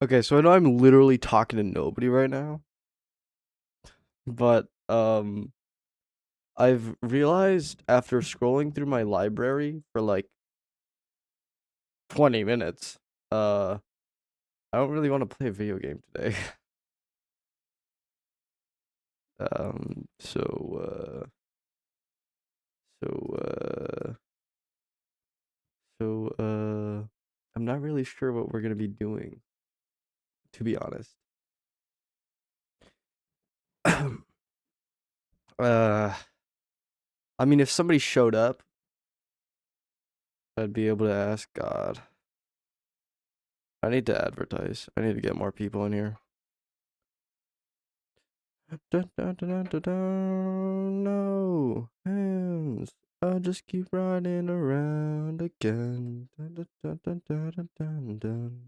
Okay, so I know I'm literally talking to nobody right now, but I've realized after scrolling through my library for like 20 minutes, uh I don't really want to play a video game today. um so uh so uh so I'm not really sure what we're going to be doing, to be honest. uh I mean, if somebody showed up, I'd be able to ask God. I need to advertise. I need to get more people in here. Dun, dun, dun, dun, dun, dun, no hands. I'll just keep riding around again. Dun, dun, dun, dun, dun, dun, dun, dun.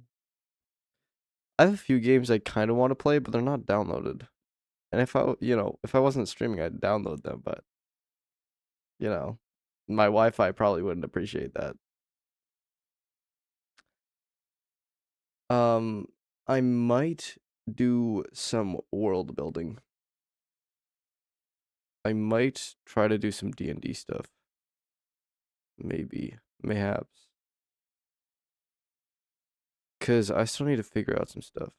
I have a few games I kind of want to play, but they're not downloaded. And if I wasn't streaming, I'd download them. But my Wi-Fi probably wouldn't appreciate that. Um, I might do some world building. I might try to do some D&D stuff. Maybe, mayhaps. Cause I still need to figure out some stuff.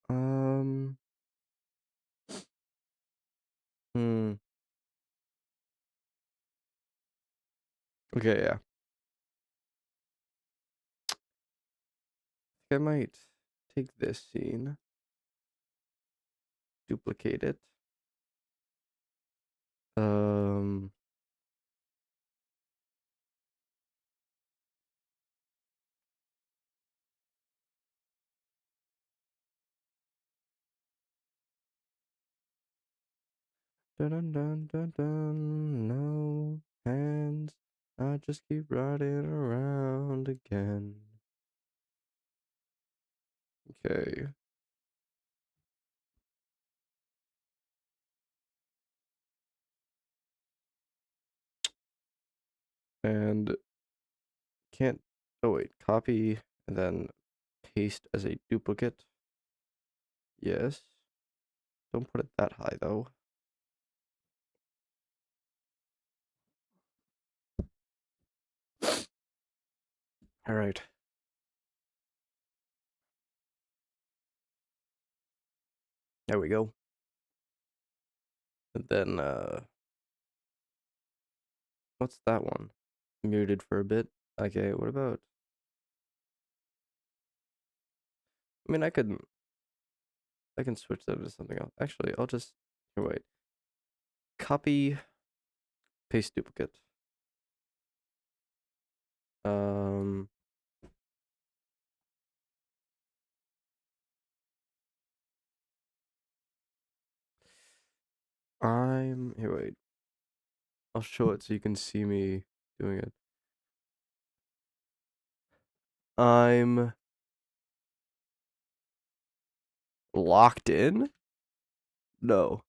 Um. Hmm. Okay. Yeah. I might take this scene, duplicate it. Um. Dun dun dun dun dun. No hands. I just keep riding around again. Okay. And can't. Oh wait. Copy and then paste as a duplicate. Yes. Don't put it that high though. All right. There we go. And then what's that one? Muted for a bit. Okay, what about? I mean, I can switch that to something else. Actually, I'll just here, wait. Copy, paste duplicate. Um, I'm here. Wait, I'll show it so you can see me doing it. I'm locked in. No,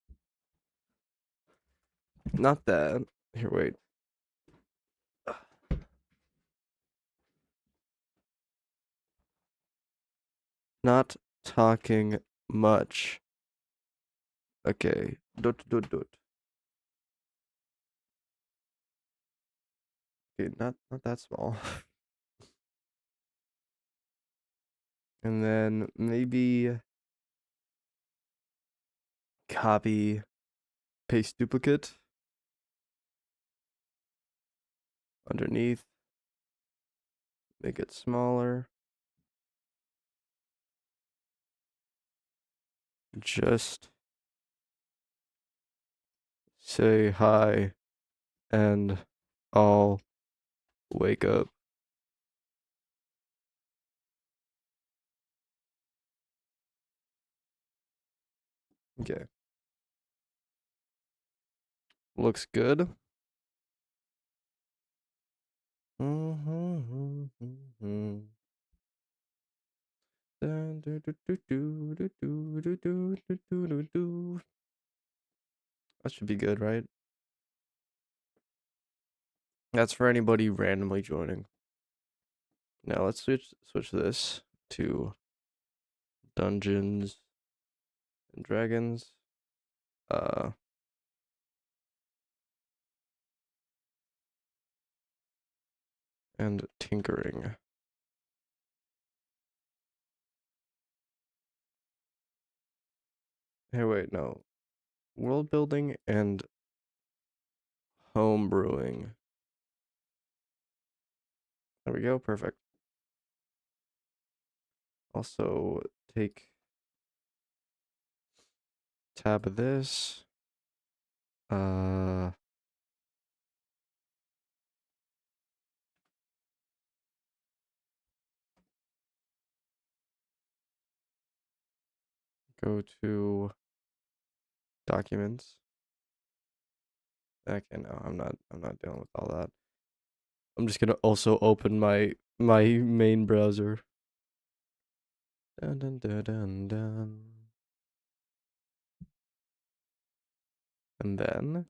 not that. Here, wait. Not talking much. Okay. Dot dot dot. Okay, not that small. And then maybe copy, paste duplicate underneath. Make it smaller. Just say hi and I'll wake up. Okay. Looks good. That should be good, right? That's for anybody randomly joining. Now let's switch this to Dungeons and Dragons. And tinkering. Hey, wait, no. World building and home brewing. There we go, perfect. Also, take tab of this. Go to documents. Okay, no, I'm not dealing with all that. I'm just gonna also open my main browser. Dun dun dun dun dun. And then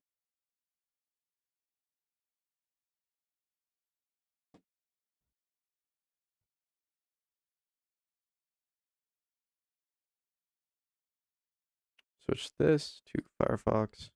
switch this to Firefox.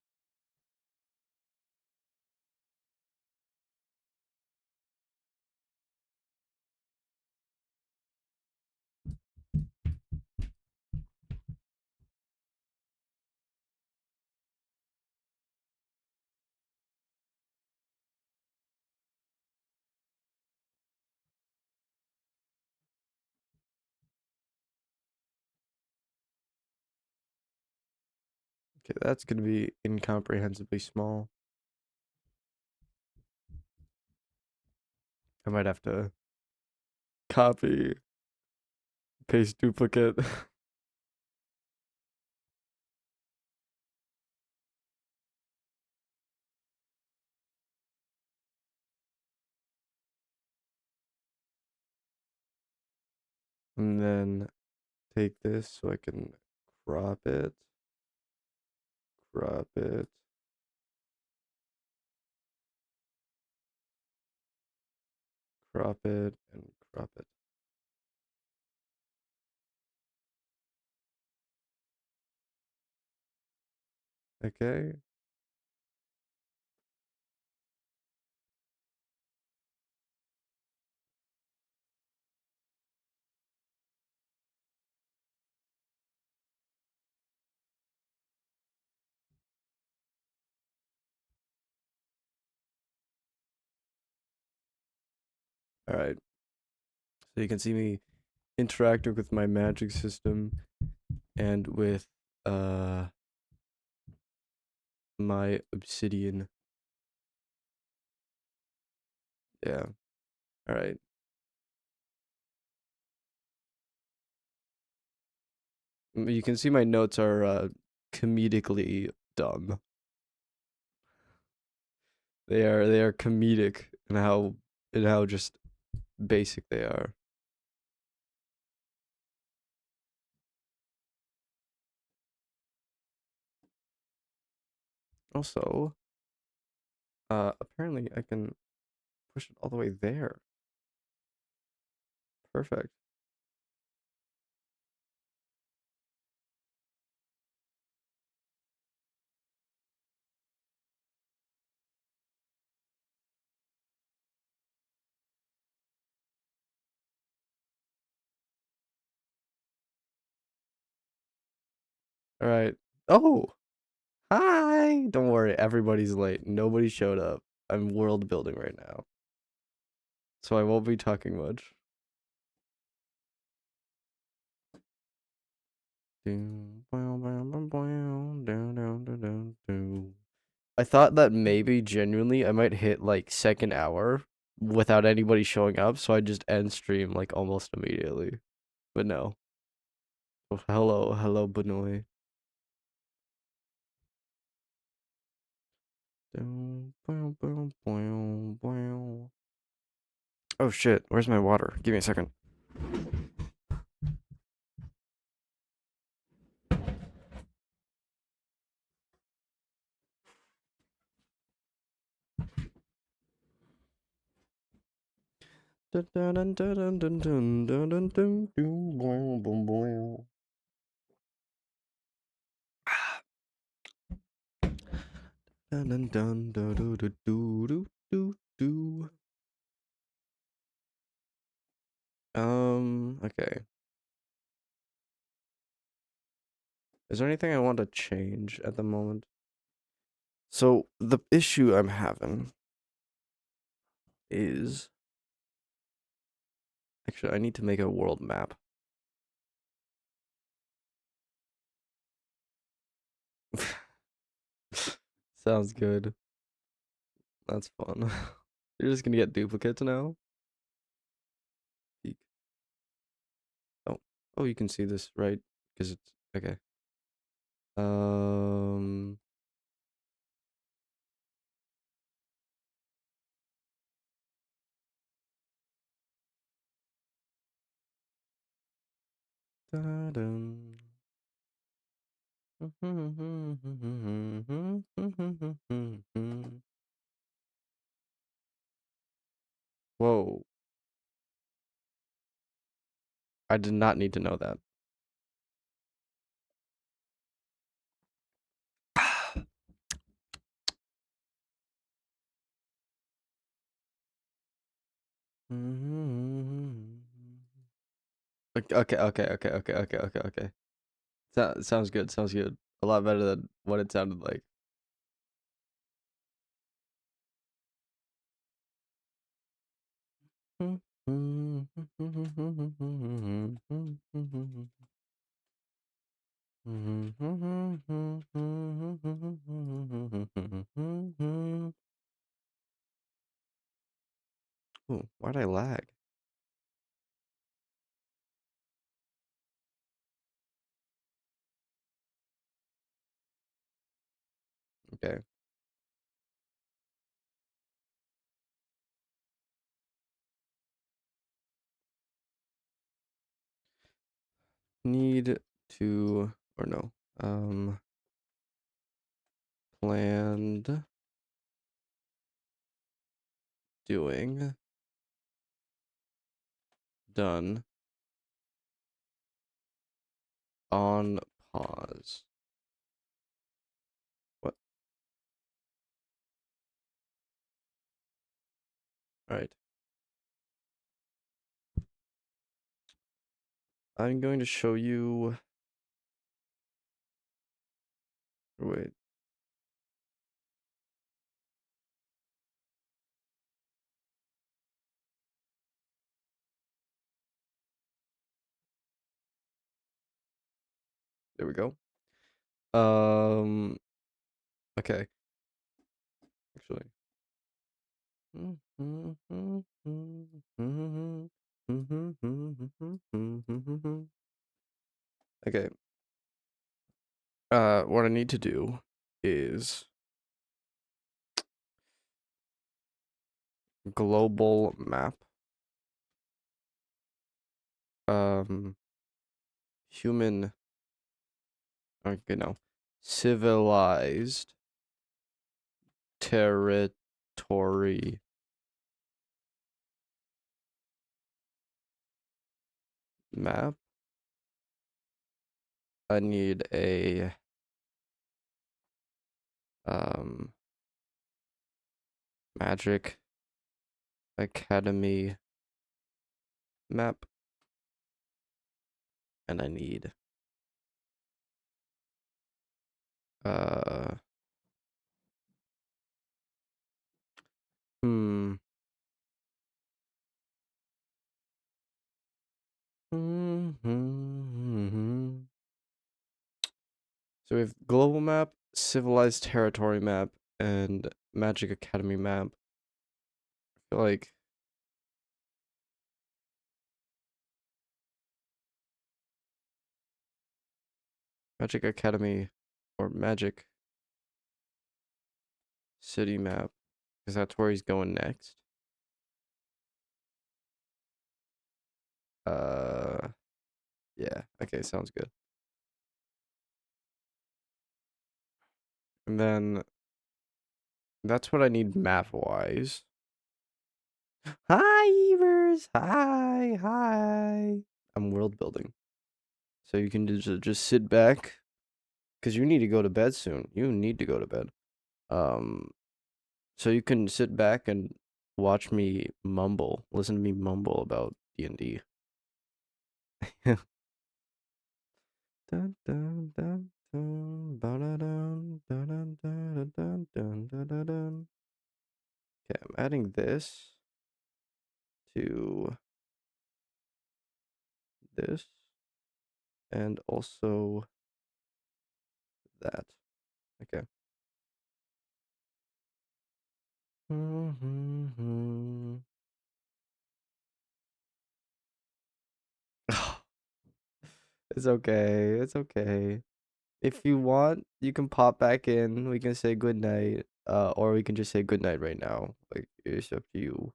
Okay, that's gonna be incomprehensibly small. I might have to copy, paste duplicate. And then take this so I can crop it, crop it, crop it, and crop it. Okay. All right. So you can see me interacting with my magic system and with my obsidian. Yeah. All right. You can see my notes are comedically dumb. They are comedic in how just basic they are. Also, apparently I can push it all the way there. Perfect. All right. Oh, hi. Don't worry, everybody's late. Nobody showed up. I'm world building right now, so I won't be talking much. I thought that maybe genuinely I might hit like second hour without anybody showing up, so I just end stream like almost immediately. But no. Oh, hello, Benoy. Oh shit, where's my water? Give me a second. Okay. Is there anything I want to change at the moment? So the issue I'm having is actually I need to make a world map. Sounds good. That's fun. You're just gonna get duplicates now? Oh, oh, you can see this, right? Because it's okay. Um, da-dum. Whoa, I did not need to know that. Okay. Sounds good. Sounds good. A lot better than what it sounded like. Ooh, why'd I lag? Okay. Need to, or no, planned doing, done, on pause. What? All right. I'm going to show you. Wait. There we go. Okay. Actually. Okay. What I need to do is global map. Human. Okay, no. Civilized territory map. I need a Magic Academy map, and I need uh hmm so we have global map, civilized territory map, and Magic Academy map. I feel like Magic Academy or Magic City map, because that's where he's going next. Uh, yeah. Okay, sounds good. And then that's what I need map wise. Hi, Evers. Hi, hi. I'm world building, so you can just sit back, cause you need to go to bed soon. You need to go to bed. Um, so you can sit back and watch me mumble, listen to me mumble about D&D. Dun, dun, dun, dun, ba-da-dun, dun, dun, dun, dun, dun, dun, dun. Okay, I'm adding this to this and also that. Okay. It's okay. It's okay. If you want, you can pop back in. We can say good night. Or we can just say good night right now. Like it's up to you.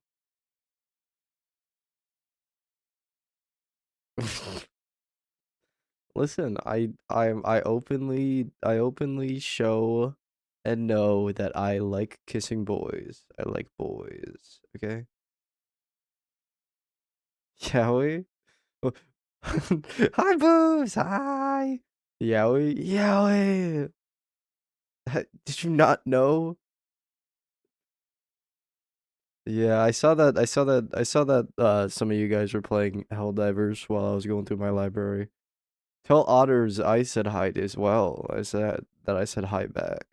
Listen, I openly show and know that I like kissing boys. I like boys. Okay? Yowie? Oh, hi boobs. Hi. Yowie. Yowie. Did you not know? Yeah, I saw that. I saw that. I saw that. Some of you guys were playing Helldivers while I was going through my library. Tell Otters I said hi as well. I said that I said hi back.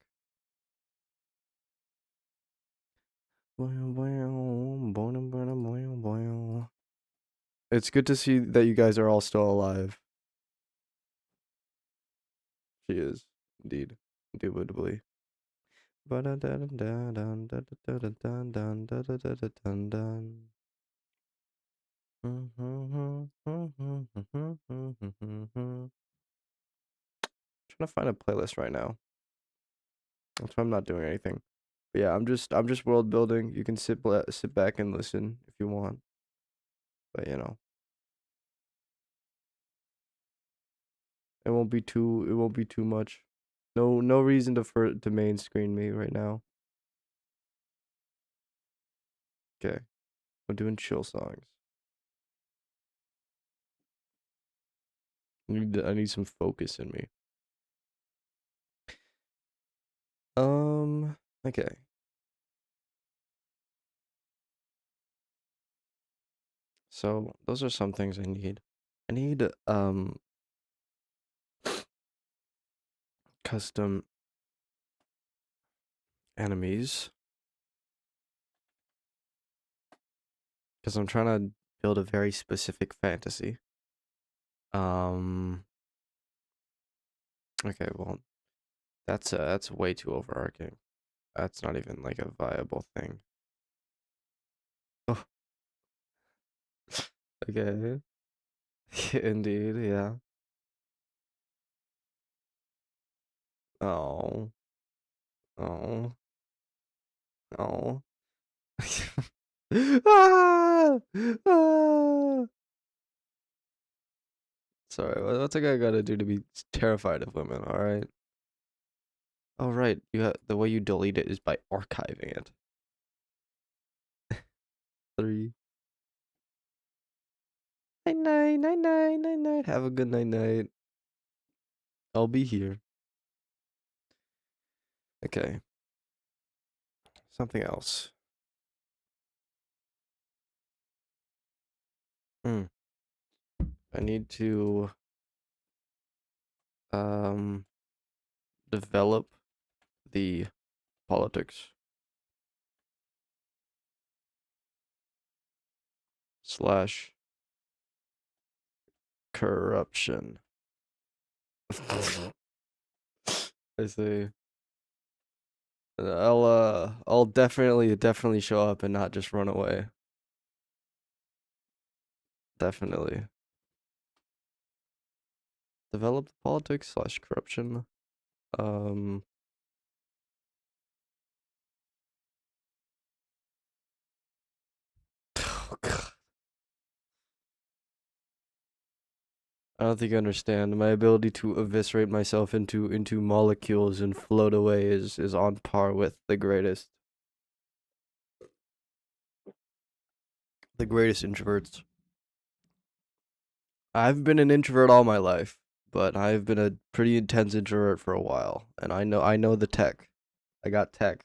It's good to see that you guys are all still alive. She is indeed, indubitably. Trying to find a playlist right now. That's why I'm not doing anything. But yeah, I'm just world building. You can sit back and listen if you want. But it won't be too much. No reason to main screen me right now. Okay. I'm doing chill songs. I need some focus in me. Okay. So those are some things I need. I need custom enemies because I'm trying to build a very specific fantasy. Um okay, well, that's way too overarching. That's not even like a viable thing. Oh, okay. Indeed, yeah. Oh. Oh. Oh. Ah! Ah! Sorry, what's a guy gotta do to be terrified of women, alright? Oh, right, the way you delete it is by archiving it. 3. Night night, night night, night night. Have a good night night. I'll be here. Okay, something else. Hmm. I need to um develop the politics slash corruption. I see. I'll definitely show up and not just run away. Definitely. Develop the politics slash corruption. Um oh God. I don't think you understand. My ability to eviscerate myself into molecules and float away is on par with the greatest. The greatest introverts. I've been an introvert all my life, but I've been a pretty intense introvert for a while, and I know the tech. I got tech.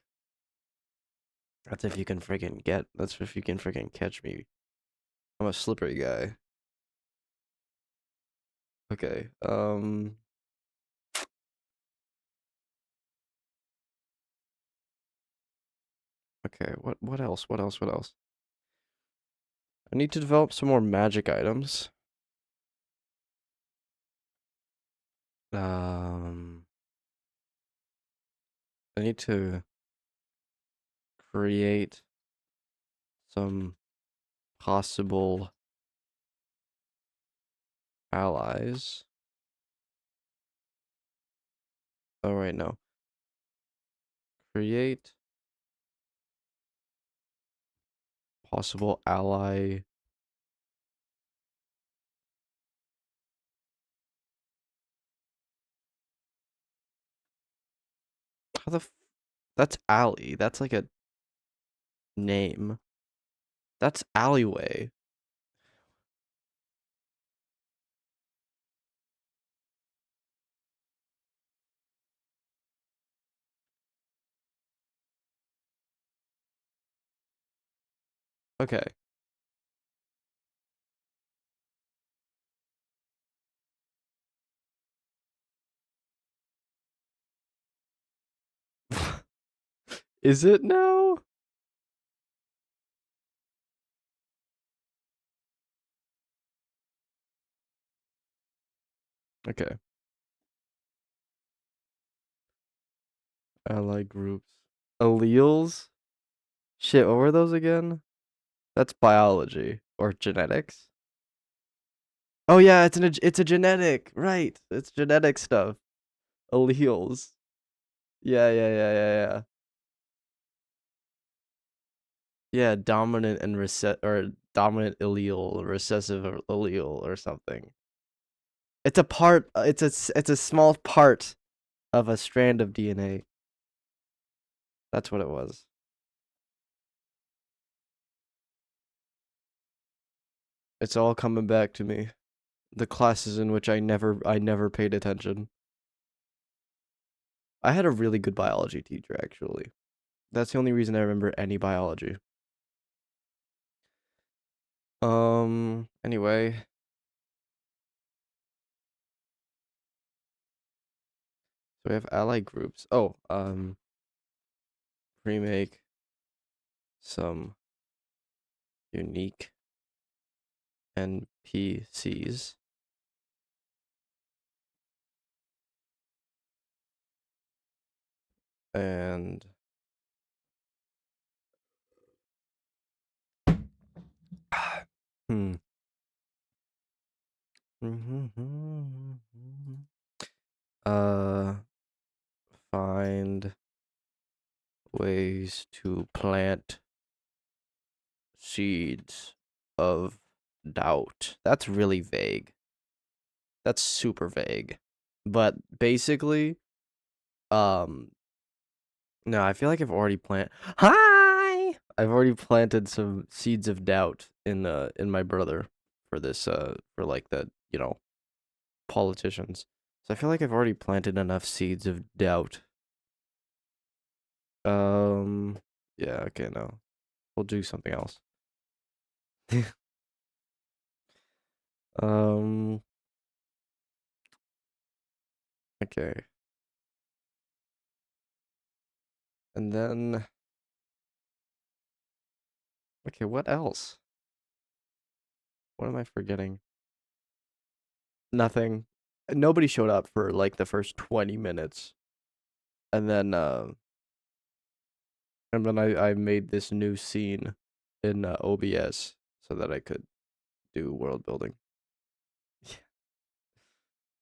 That's if you can freaking get. That's if you can freaking catch me. I'm a slippery guy. Okay. Okay. What else? What else? What else? I need to develop some more magic items. Um, I need to create some possible allies. Oh wait, no. Create possible ally. How the that's alley. That's like a name. That's alleyway. Okay. Is it now? Okay. Ally groups. Alleles? Shit, what were those again? That's biology or genetics. Oh yeah, it's a genetic, right? It's genetic stuff. Alleles. Yeah. Yeah, dominant and or dominant allele, recessive allele or something. It's a part. It's a small part of a strand of DNA. That's what it was. It's all coming back to me. The classes in which I never paid attention. I had a really good biology teacher actually. That's the only reason I remember any biology. Anyway, so we have allied groups. Oh, remake some unique NPCs. And hmm. Uh, find ways to plant seeds of doubt. That's really vague. That's super vague. But basically, um, no, I feel like I've already planted. Hi! I've already planted some seeds of doubt in my brother for this for like the, politicians. So I feel like I've already planted enough seeds of doubt. Um yeah, okay, no. We'll do something else. um okay. And then okay, what else? What am I forgetting? Nothing. Nobody showed up for like the first 20 minutes. And then I made this new scene in OBS so that I could do world building.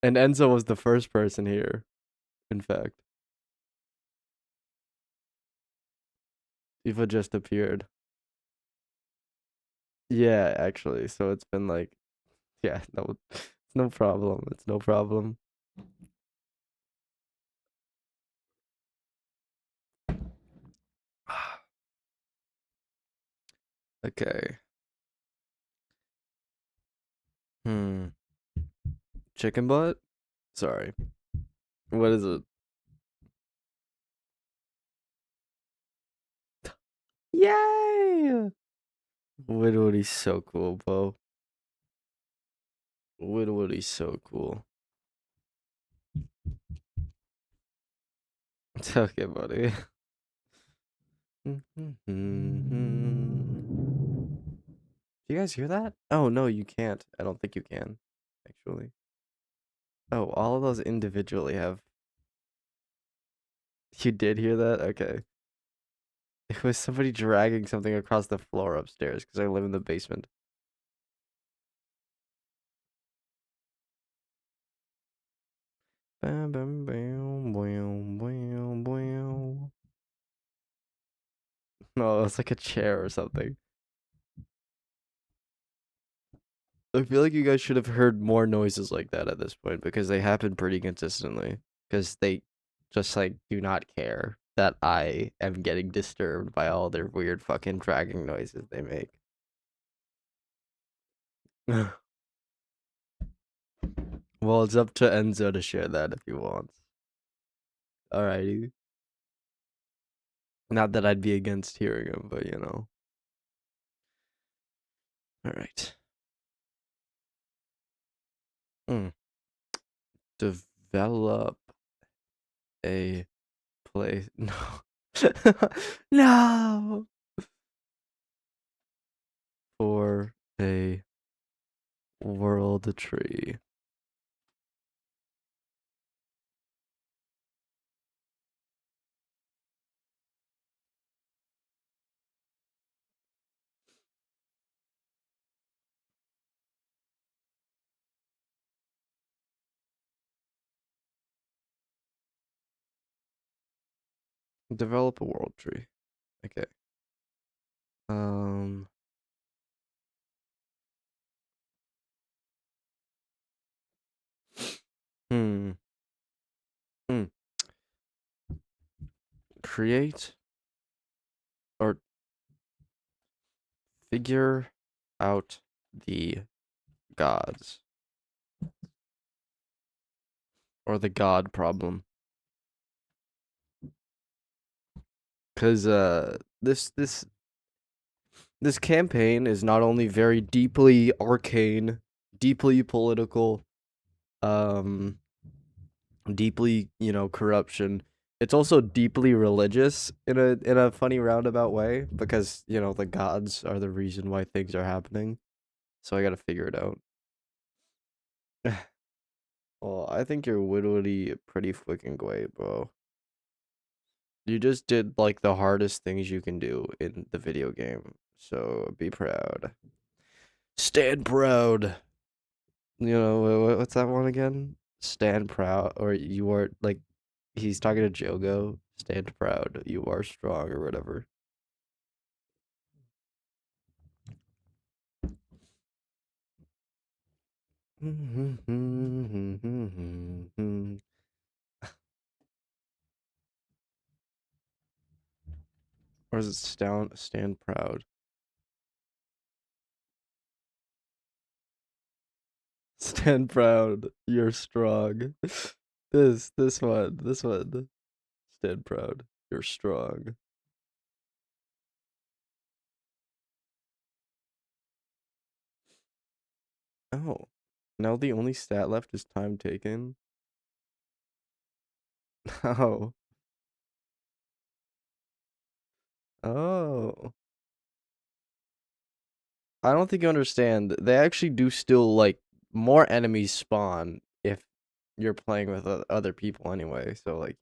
And Enzo was the first person here, in fact. Eva just appeared. Yeah, actually. So it's been like, yeah, no, it's no problem. It's no problem. Okay. Hmm. Chicken butt? Sorry. What is it? Yay! Widwoody's so cool, Bo. Widwoody's so cool. It's okay, buddy. Do you guys hear that? Oh, no, you can't. I don't think you can, actually. Oh, all of those individually have. You did hear that? Okay. It was somebody dragging something across the floor upstairs because I live in the basement. Bam, bam, bam, bam, bam, bam. No, it's like a chair or something. I feel like you guys should have heard more noises like that at this point because they happen pretty consistently. Because they just like do not care that I am getting disturbed by all their weird fucking dragging noises they make. Well, it's up to Enzo to share that if he wants. Alrighty. Not that I'd be against hearing him, but you know. Alright. Mm. Develop a place. No. No! For a world tree. Develop a world tree. Okay. Um. Hmm. Hmm. Create or figure out the gods or the god problem. Cause this campaign is not only very deeply arcane, deeply political, um, deeply corruption. It's also deeply religious in a funny roundabout way because the gods are the reason why things are happening. So I gotta figure it out. Well, I think you're literally pretty freaking great, bro. You just did like the hardest things you can do in the video game. So be proud. Stand proud. What's that one again? Stand proud, or you are like, he's talking to Jogo. Stand proud, you are strong, or whatever. Or is it stand proud? Stand proud, you're strong. This one. Stand proud, you're strong. Oh, now the only stat left is time taken. Oh, oh. I don't think you understand. They actually do still like more enemies spawn if you're playing with other people anyway. So like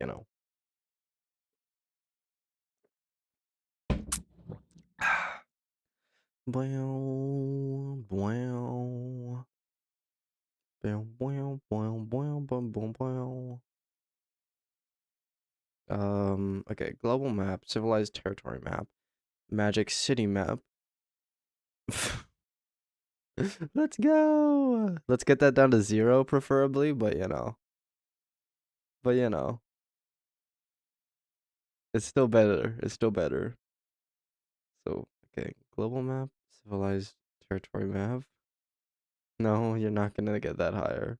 Bow, bow, bow, bow, bow, bow, bow, bow, bow. Okay, global map, civilized territory map, magic city map. Let's go. Let's get that down to 0 preferably, but it's still better. It's still better. So, okay, global map, civilized territory map. No, you're not gonna get that higher.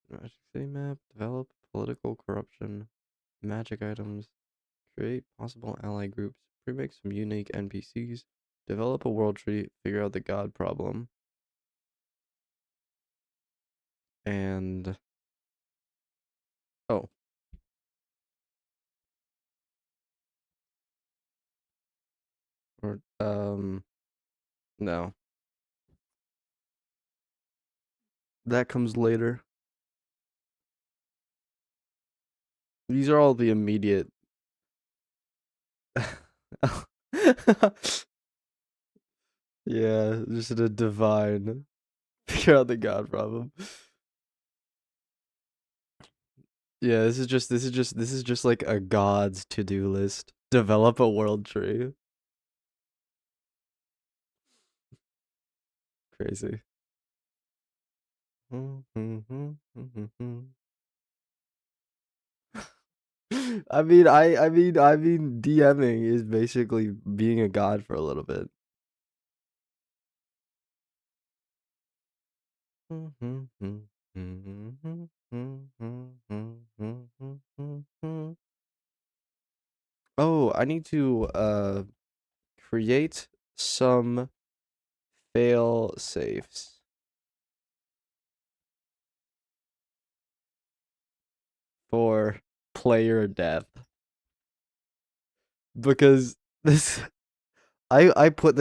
Magic City map, develop political corruption, magic items, create possible ally groups, pre-make some unique NPCs, develop a world tree, figure out the god problem, and oh, or no, that comes later. These are all the immediate. Yeah, just a divine. Figure out the god problem. Yeah, this is just like a god's to-do list. Develop a world tree. Crazy. I mean, DMing is basically being a god for a little bit. Oh, I need to create some fail safes for player death because this I put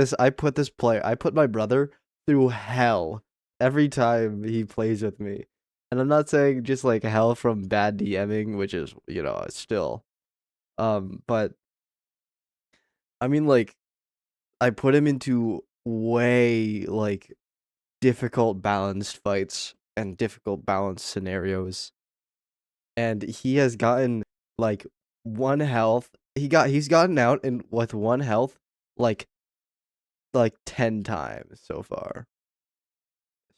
my brother through hell every time he plays with me. And I'm not saying just like hell from bad DMing, which is, still but I mean like I put him into way like difficult balanced fights and difficult balanced scenarios. And he has gotten like one health. He's gotten out in with one health like 10 times so far.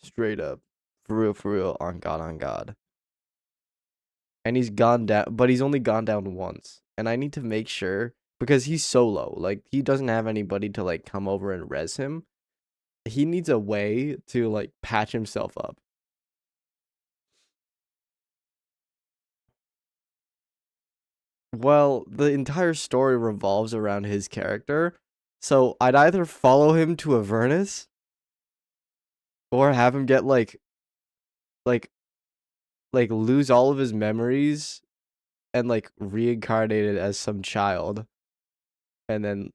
Straight up. For real, on God. And he's gone down, but he's only gone down once. And I need to make sure because he's solo. Like he doesn't have anybody to like come over and res him. He needs a way to like patch himself up. Well, the entire story revolves around his character. So I'd either follow him to Avernus or have him get like lose all of his memories and like reincarnated as some child. And then,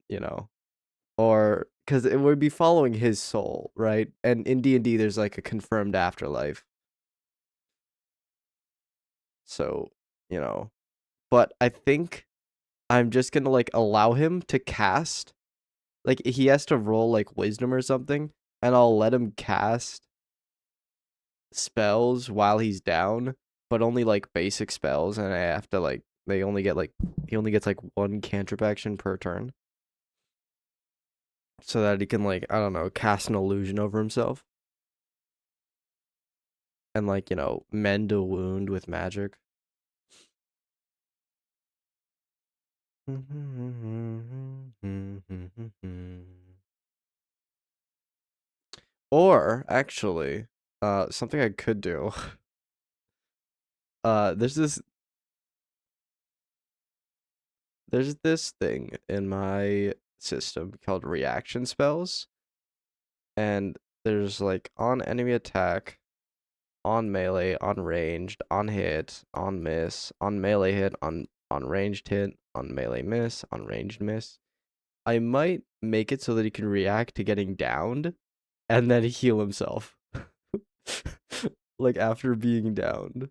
or because it would be following his soul, right? And in D&D there's like a confirmed afterlife. So, you know, but I think I'm just going to like allow him to cast, like he has to roll like wisdom or something, and I'll let him cast spells while he's down, but only like basic spells, and I have to like they only get like he only gets like one cantrip action per turn. So that he can like, I don't know, cast an illusion over himself and like, mend a wound with magic. Or actually, something I could do. There's this thing in my system called reaction spells, and there's like on enemy attack, on melee, on ranged, on hit, on miss, on melee hit, on ranged hit, on melee miss, on ranged miss. I might make it so that he can react to getting downed and then heal himself. Like after being downed.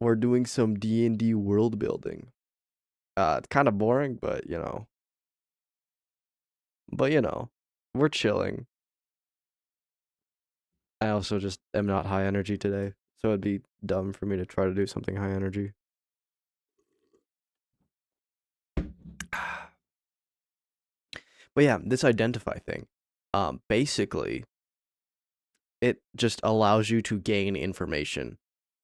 We're doing some D&D world building. It's kind of boring, but we're chilling. I also just am not high energy today, so it'd be dumb for me to try to do something high energy. But yeah, this identify thing, basically, it just allows you to gain information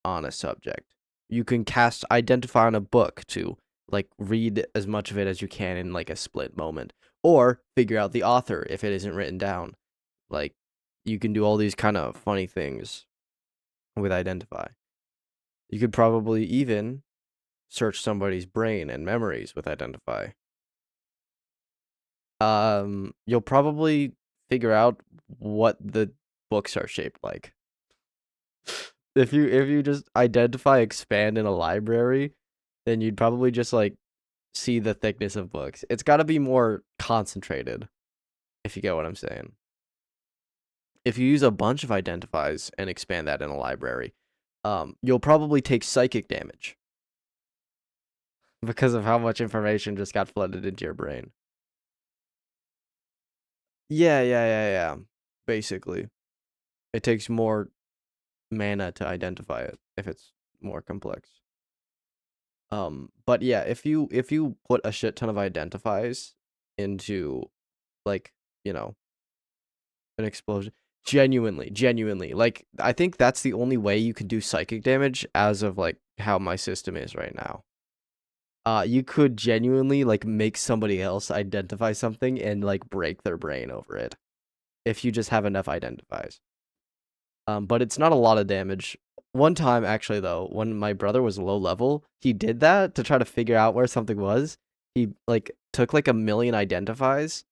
on a subject. You can cast identify on a book to like read as much of it as you can in like a split moment, or figure out the author if it isn't written down. Like you can do all these kind of funny things with identify. You could probably even search somebody's brain and memories with identify. You'll probably figure out what the books are shaped like. If you just identify expand in a library, then you'd probably just like see the thickness of books. It's got to be more concentrated, if you get what I'm saying. If you use a bunch of identifies and expand that in a library, you'll probably take psychic damage because of how much information just got flooded into your brain. Yeah. Basically, it takes more mana to identify it if it's more complex. But yeah, if you put a shit ton of identifies into like, you know, an explosion, genuinely, like I think that's the only way you can do psychic damage as of like how my system is right now. You could genuinely like make somebody else identify something and like break their brain over it if you just have enough identifies. But it's not a lot of damage. One time, actually, though, when my brother was low level, he did that to try to figure out where something was. He like took like a million identifies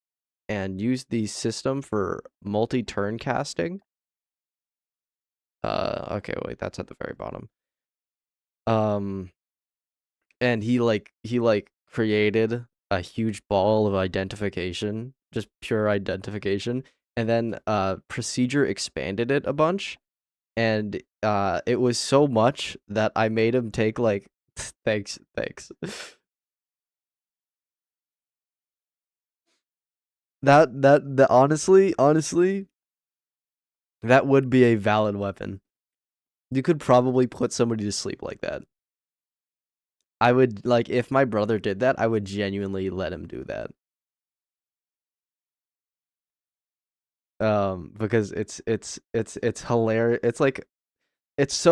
and used the system for multi-turn casting. Okay, wait, that's at the very bottom. Um, and he created a huge ball of identification, just pure identification, and then procedure expanded it a bunch, and it was so much that I made him take like thanks. That honestly, that would be a valid weapon. You could probably put somebody to sleep like that. I would like if my brother did that, I would genuinely let him do that. Because it's hilarious. It's like it's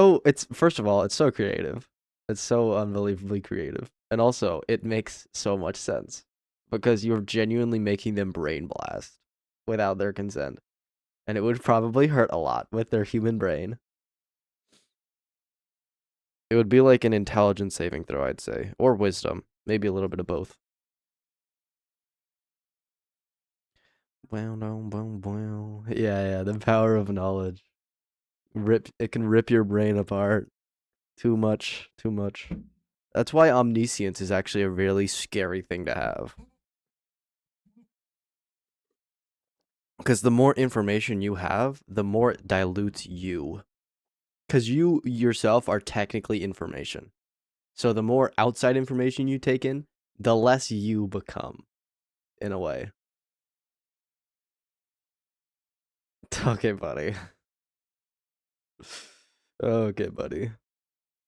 first of all, it's so creative. It's so unbelievably creative. And also, it makes so much sense because you're genuinely making them brain blast without their consent. And it would probably hurt a lot with their human brain. It would be like an intelligence saving throw, I'd say, or wisdom, maybe a little bit of both. Yeah, the power of knowledge. It can rip your brain apart. Too much, too much. That's why omniscience is actually a really scary thing to have. Because the more information you have, the more it dilutes you. Because you yourself are technically information. So the more outside information you take in, the less you become, in a way. Okay, buddy. Okay, buddy.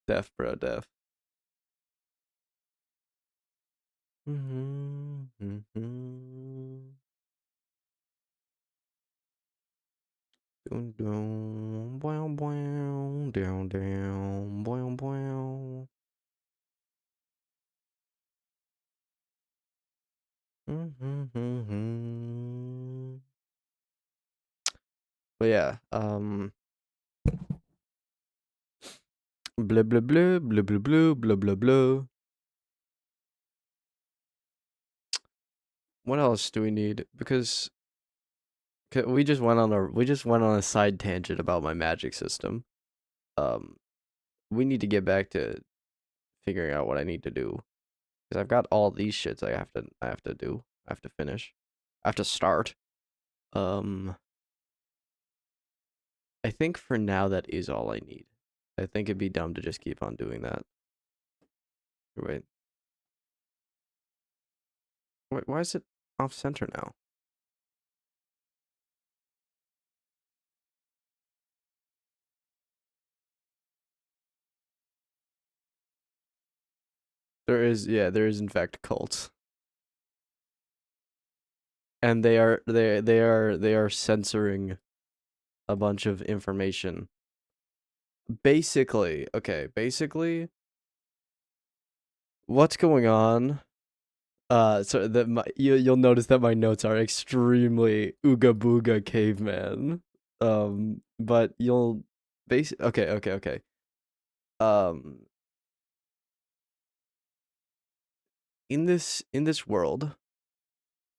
Deaf, bro, deaf. Dun dun, bow bow, down down, bow bow. But yeah, blah blah blah blah blah blah blah blah blah. What else do we need? Because we just went on a side tangent about my magic system. Um, we need to get back to figuring out what I need to do because I've got all these shits I have to do. I have to finish. I have to start. Um, I think for now that is all I need. I think it'd be dumb to just keep on doing that. Wait. Wait, why is it off center now? There is in fact cults. And they are censoring a bunch of information. Basically, what's going on? So that you'll notice that my notes are extremely ooga booga caveman. But you'll okay. Um, in this world,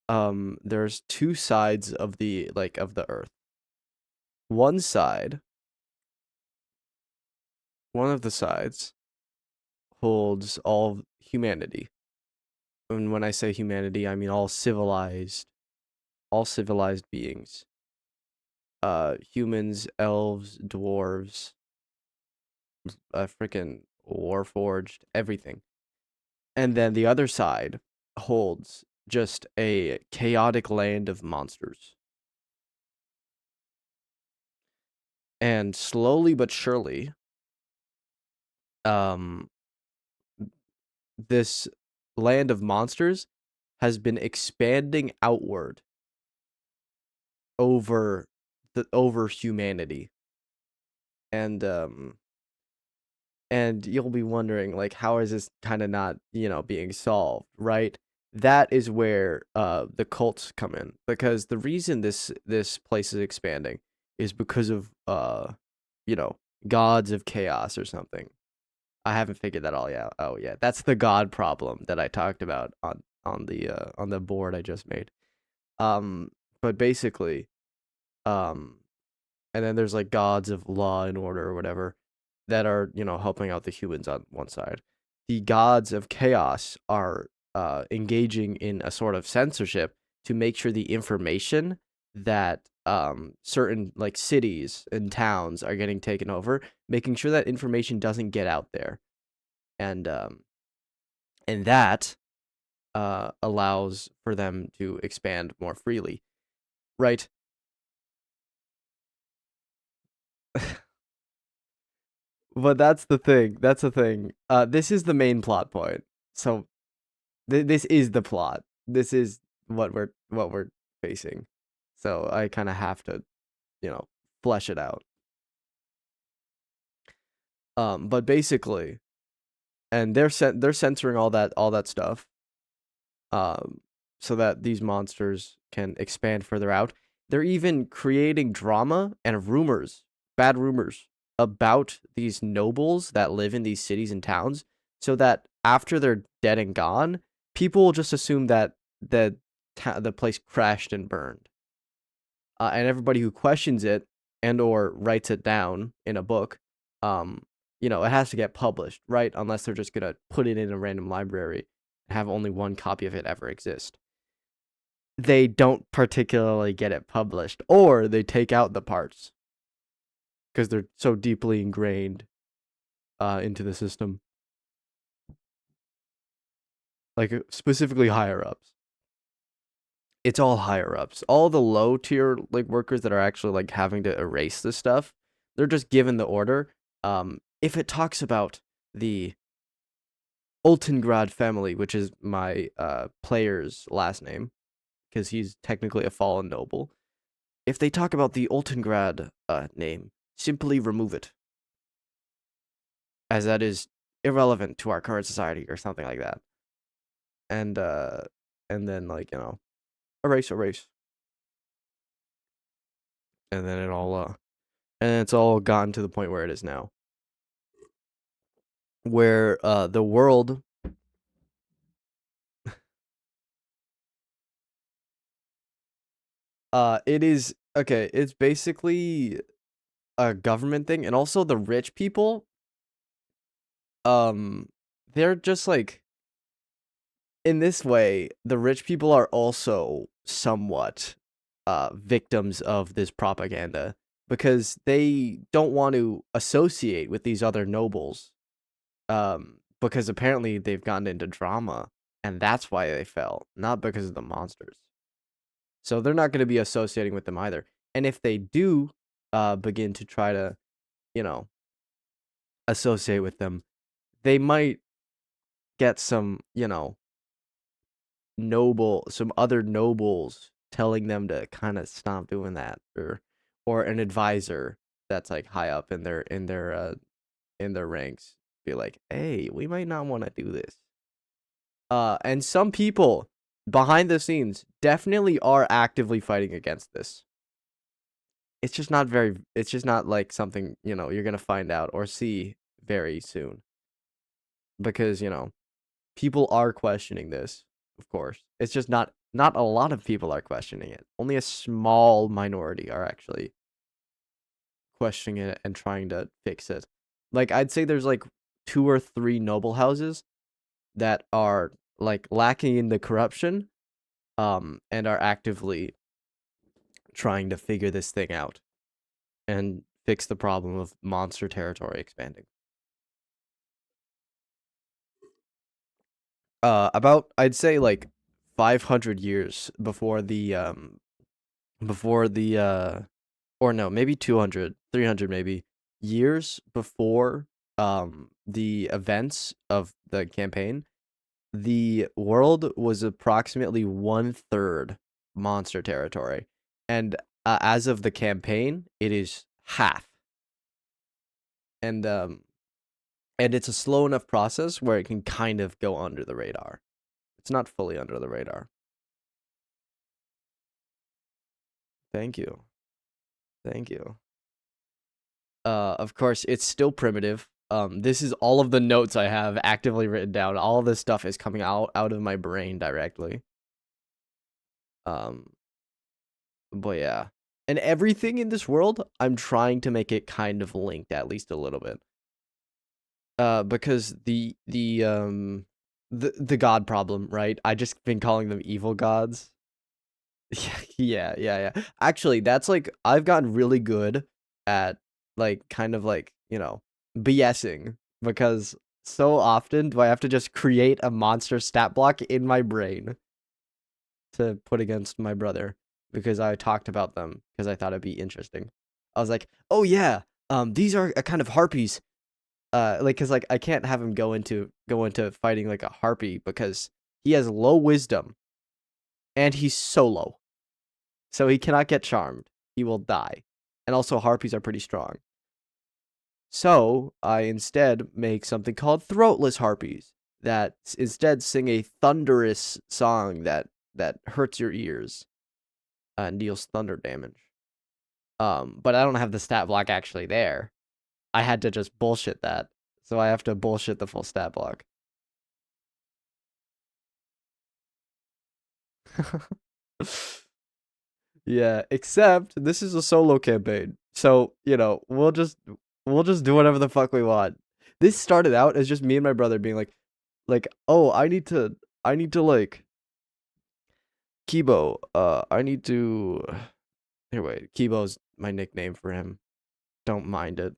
there's two sides of the of the earth. One side, one of the sides holds all humanity. And when I say humanity, I mean all civilized beings. Humans, elves, dwarves, freaking warforged, everything. And then the other side holds just a chaotic land of monsters. And slowly but surely, um, this land of monsters has been expanding outward over over humanity. And you'll be wondering, like, how is this kind of not, being solved, right? That is where the cults come in, because the reason this place is expanding is because of you know gods of chaos or something. I haven't figured that all out. Oh yeah, that's the god problem that I talked about on the board I just made. Um, but basically, um, and then there's like gods of law and order or whatever that are helping out the humans on one side. The gods of chaos are engaging in a sort of censorship to make sure the information that certain like cities and towns are getting taken over, making sure that information doesn't get out there, and that allows for them to expand more freely, right? But that's the thing. That's the thing. This is the main plot point. So this is the plot. This is what we're facing. So I kind of have to, flesh it out. But basically, and they're censoring all that stuff. Um, so that these monsters can expand further out. They're even creating drama and rumors, bad rumors about these nobles that live in these cities and towns, so that after they're dead and gone, people will just assume that the place crashed and burned. And everybody who questions it and or writes it down in a book, um, it has to get published, right? Unless they're just gonna put it in a random library and have only one copy of it ever exist. They don't particularly get it published, or they take out the parts because they're so deeply ingrained into the system, like specifically higher ups. It's all higher ups. All the low tier like workers that are actually like having to erase this stuff, they're just given the order. If it talks about the Ultengrad family, which is my player's last name, because he's technically a fallen noble. If they talk about the Ultengrad name, simply remove it, as that is irrelevant to our current society or something like that. And then like erase, and then and it's all gotten to the point where it is now, where the world it is okay. It's basically a government thing, and also the rich people, um, they're just like in this way, the rich people are also somewhat victims of this propaganda. because they don't want to associate with these other nobles. Because apparently they've gotten into drama, and that's why they fell, not because of the monsters. So they're not going to be associating with them either. And if they do begin to try to, associate with them, they might get some, some other nobles telling them to kind of stop doing that, or an advisor that's like high up in their ranks be like, hey, we might not want to do this. And some people behind the scenes definitely are actively fighting against this. It's just not like something, you're going to find out or see very soon. Because, people are questioning this, of course. It's just not a lot of people are questioning it. Only a small minority are actually questioning it and trying to fix it. Like, I'd say there's like 2 or 3 noble houses that are like lacking in the corruption, and are actively trying to figure this thing out and fix the problem of monster territory expanding. About, I'd say, like 500 years before the or no, maybe 200, 300 maybe years before the events of the campaign, the world was approximately 1/3 monster territory, and as of the campaign, it is half. And it's a slow enough process where it can kind of go under the radar. It's not fully under the radar. Thank you. Thank you. Of course, it's still primitive. This is all of the notes I have actively written down. All of this stuff is coming out of my brain directly. But yeah. And everything in this world, I'm trying to make it kind of linked at least a little bit. Because the god problem, right? I just been calling them evil gods. Yeah. Actually, that's like I've gotten really good at like kind of like, BSing, because so often do I have to just create a monster stat block in my brain to put against my brother because I talked about them because I thought it'd be interesting. I was like, "Oh yeah, these are a kind of harpies." Like, cuz like I can't have him go into fighting like a harpy because he has low wisdom and he's solo. So he cannot get charmed. He will die. And also harpies are pretty strong. So I instead make something called throatless harpies that instead sing a thunderous song that hurts your ears and deals thunder damage. But I don't have the stat block actually there. I had to just bullshit that. So I have to bullshit the full stat block. Yeah, except this is a solo campaign. So, we'll just do whatever the fuck we want. This started out as just me and my brother being like, "Oh, I need to like Kibo, I need to here wait, Kibo's my nickname for him. Don't mind it.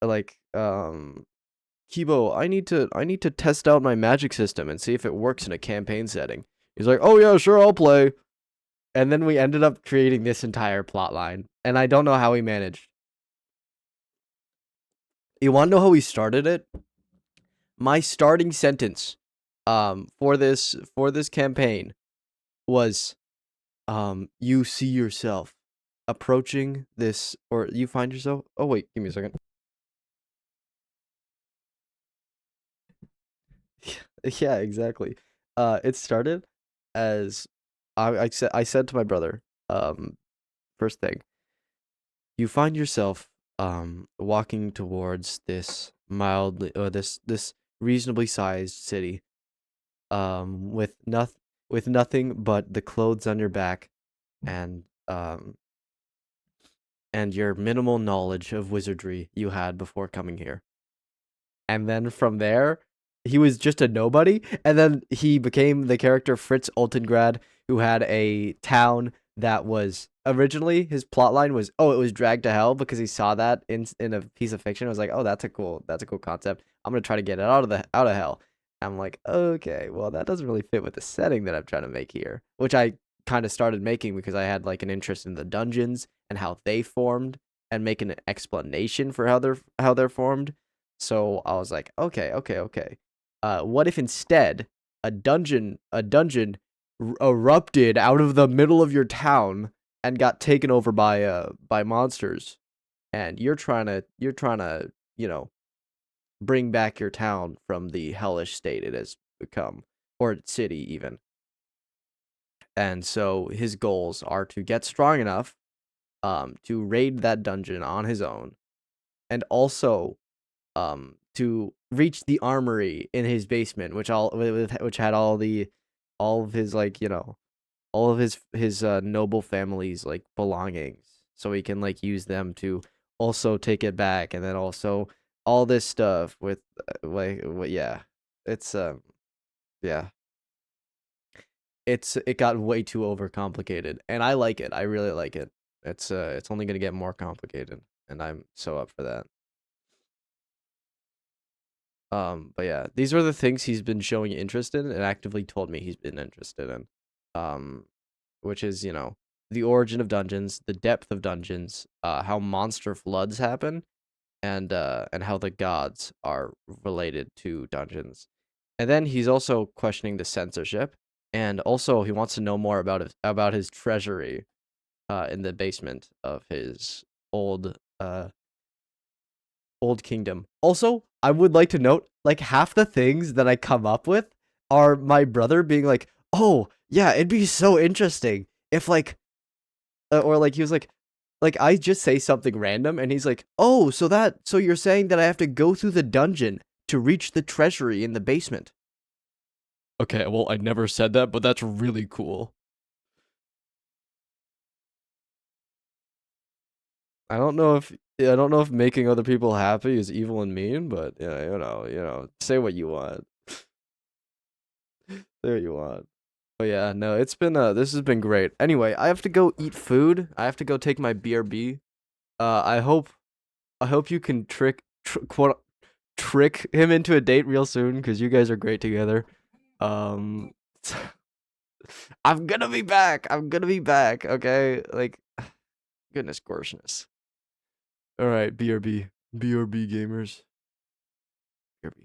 Like, Kibo, I need to test out my magic system and see if it works in a campaign setting." He's like, "Oh yeah, sure, I'll play." And then we ended up creating this entire plot line, and I don't know how we managed. You want to know how we started it? My starting sentence for this campaign was you see yourself approaching this, or you find yourself, oh wait, give me a second. Yeah, exactly. It started as I said to my brother, first thing, you find yourself walking towards this mildly this reasonably sized city, with nothing but the clothes on your back and your minimal knowledge of wizardry you had before coming here. And then from there, he was just a nobody, and then he became the character Fritz Oltengrad, who had a town that was originally his plot line was, oh, it was dragged to hell because he saw that in a piece of fiction. I was like, oh, that's a cool concept. I'm gonna try to get it out of hell. I'm like, okay, well, that doesn't really fit with the setting that I'm trying to make here, which I kind of started making because I had like an interest in the dungeons and how they formed and making an explanation for how they're formed. So I was like, okay. What if instead a dungeon erupted out of the middle of your town and got taken over by monsters, and you're trying to bring back your town from the hellish state it has become, or city even. And so his goals are to get strong enough to raid that dungeon on his own, and also to reach the armory in his basement, which had all of his like all of his noble family's like belongings, so he can like use them to also take it back, and then also all this stuff with yeah, it's yeah, it got way too overcomplicated, and I like it. I really like it. It's only gonna get more complicated, and I'm so up for that. But yeah, these are the things he's been showing interest in and actively told me he's been interested in. Um, which is, the origin of dungeons, the depth of dungeons, how monster floods happen, and how the gods are related to dungeons. And then he's also questioning the censorship, and also he wants to know more about his treasury in the basement of his old old kingdom. Also, I would like to note, like, half the things that I come up with are my brother being like, "Oh, yeah, it'd be so interesting if or like he was like I just say something random and he's like, "Oh, so you're saying that I have to go through the dungeon to reach the treasury in the basement?" Okay, well, I never said that, but that's really cool. I don't know if making other people happy is evil and mean, but yeah, say what you want. Say what you want. But yeah, no, it's been this has been great. Anyway, I have to go eat food. I have to go take my BRB. I hope you can trick him into a date real soon because you guys are great together. Um, I'm gonna be back. I'm gonna be back. Okay, like goodness gracious. All right, BRB gamers. BRB.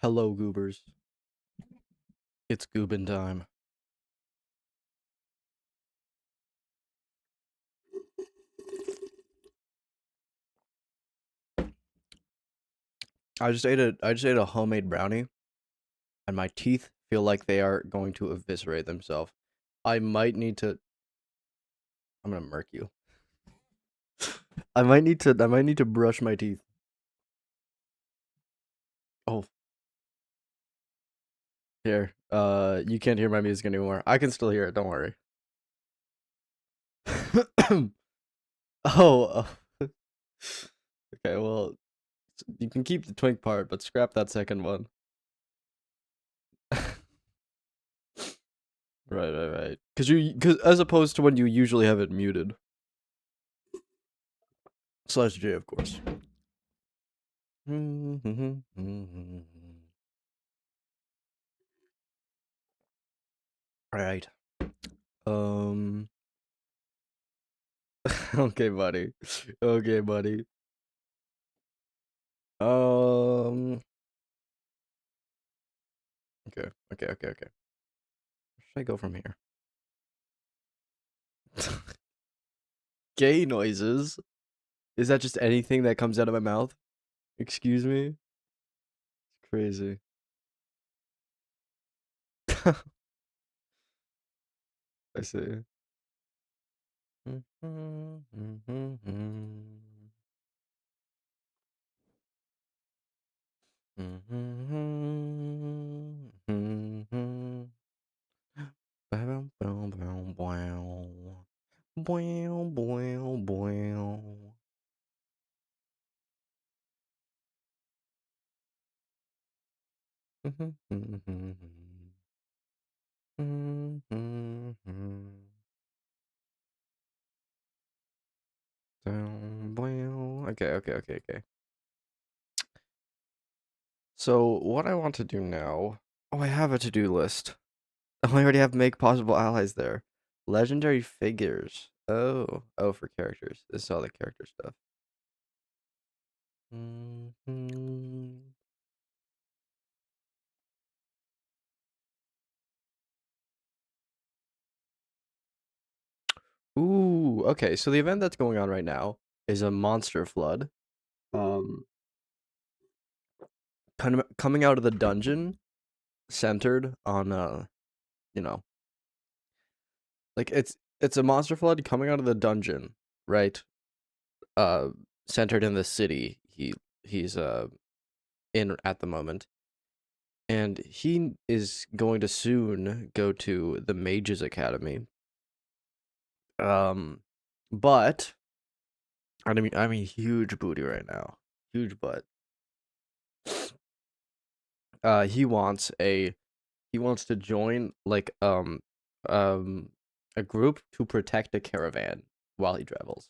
Hello, goobers. It's goobin time. I just ate a homemade brownie, and my teeth feel like they are going to eviscerate themselves. I might need to. I'm gonna murk you. I might need to brush my teeth. Oh, here. You can't hear my music anymore. I can still hear it. Don't worry. Oh. Okay. Well, you can keep the twink part, but scrap that second one. Right. Because as opposed to when you usually have it muted. Slash J, of course. All right. Um. Okay, buddy. Okay, buddy. Um. Okay. Where should I go from here? Gay noises. Is that just anything that comes out of my mouth? Excuse me. Crazy. I see. Bow, bow, bow, bow. Bow, bow, bow. Okay. So what I want to do now. Oh, I have a to-do list. Oh, I already have make possible allies there. Legendary figures. Oh, for characters. This is all the character stuff. Ooh, okay. So the event that's going on right now is a monster flood. Um, kind of coming out of the dungeon, centered on you know, like it's a monster flood coming out of the dungeon, right? Uh, centered in the city. He's in at the moment, and he is going to soon go to the Mages Academy. Um, but I mean, huge booty right now, huge butt. He wants to join like a group to protect a caravan while he travels.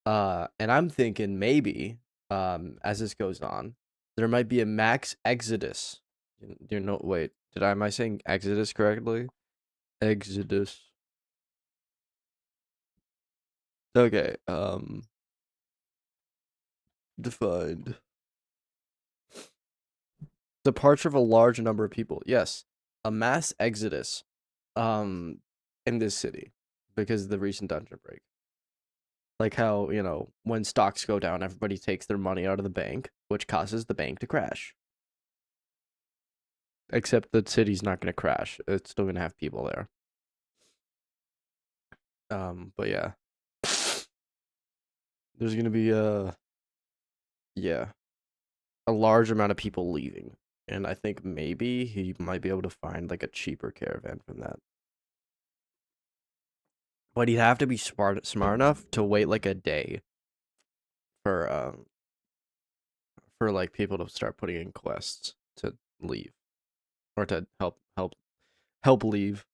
And I'm thinking maybe as this goes on, there might be a max exodus. Do you know? Wait, am I saying exodus correctly? Exodus. Okay. Defined. Departure of a large number of people. Yes, a mass exodus. Um, in this city because of the recent dungeon break. Like how, when stocks go down, everybody takes their money out of the bank, which causes the bank to crash. Except the city's not going to crash. It's still going to have people there. But yeah. There's going to be yeah, a large amount of people leaving. And I think maybe he might be able to find like a cheaper caravan from that. But he'd have to be smart enough to wait like a day for like people to start putting in quests to leave or to help leave.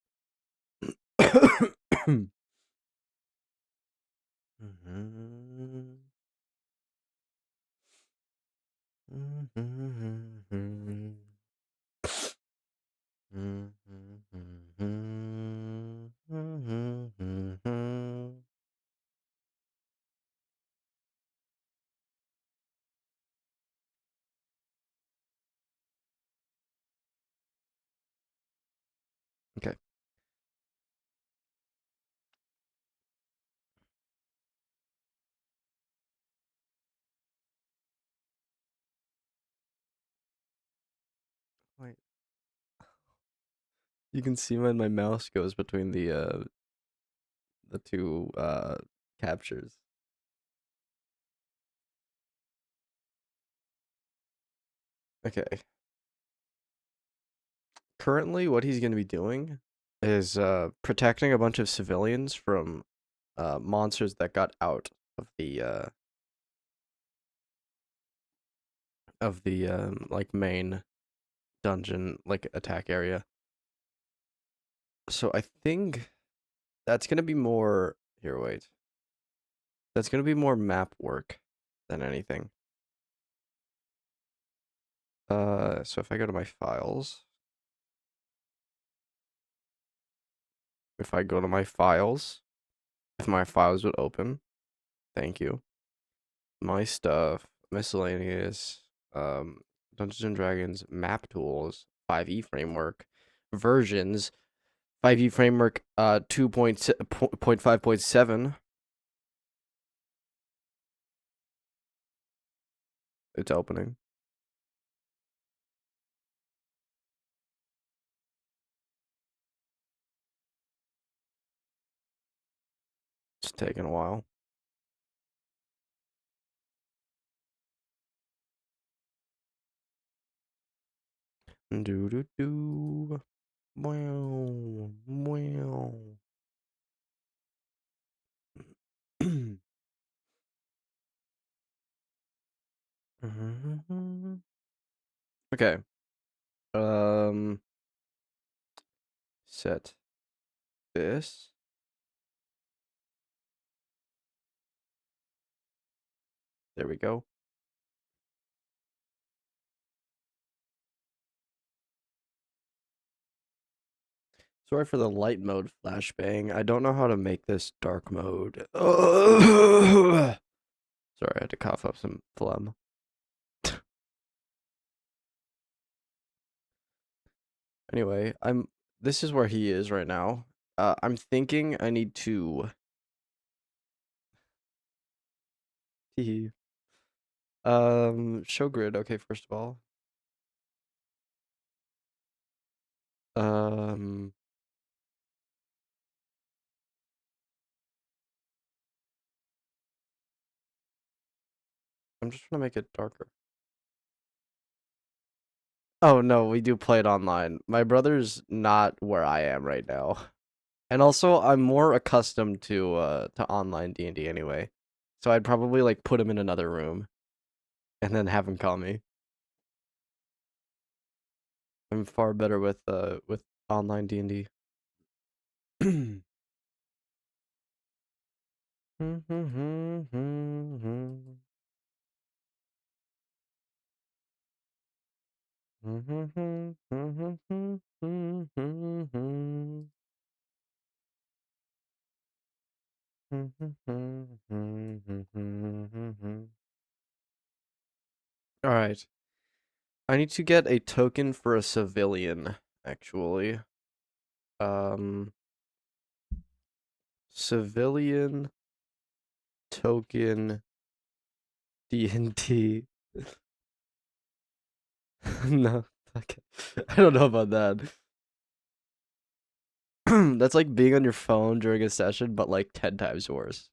Wait. You can see when my mouse goes between the two captures. Okay. Currently, what he's going to be doing is protecting a bunch of civilians from monsters that got out of the like main dungeon like attack area. So I think that's going to be more here. Wait, that's going to be more map work than anything. So if I go to my files, if I go to my files, if my files would open, thank you. My stuff, miscellaneous, Dungeons and Dragons map tools, 5e framework, versions, 5e framework 2.5.7. It's opening. It's taking a while. Do do do. Wow. Wow. Okay. Set this. There we go. Sorry for the light mode flashbang. I don't know how to make this dark mode. Sorry, I had to cough up some phlegm. Anyway, this is where he is right now. I'm thinking I need to show grid, okay, first of all. Um I'm just trying to make it darker. Oh no, we do play it online. My brother's not where I am right now. And also I'm more accustomed to online D&D anyway. So I'd probably like put him in another room and then have him call me. I'm far better with online D&D. All right. I need to get a token for a civilian, actually. Um, civilian token D&D. No, okay. I don't know about that. That's like being on your phone during a session, but like 10 times worse.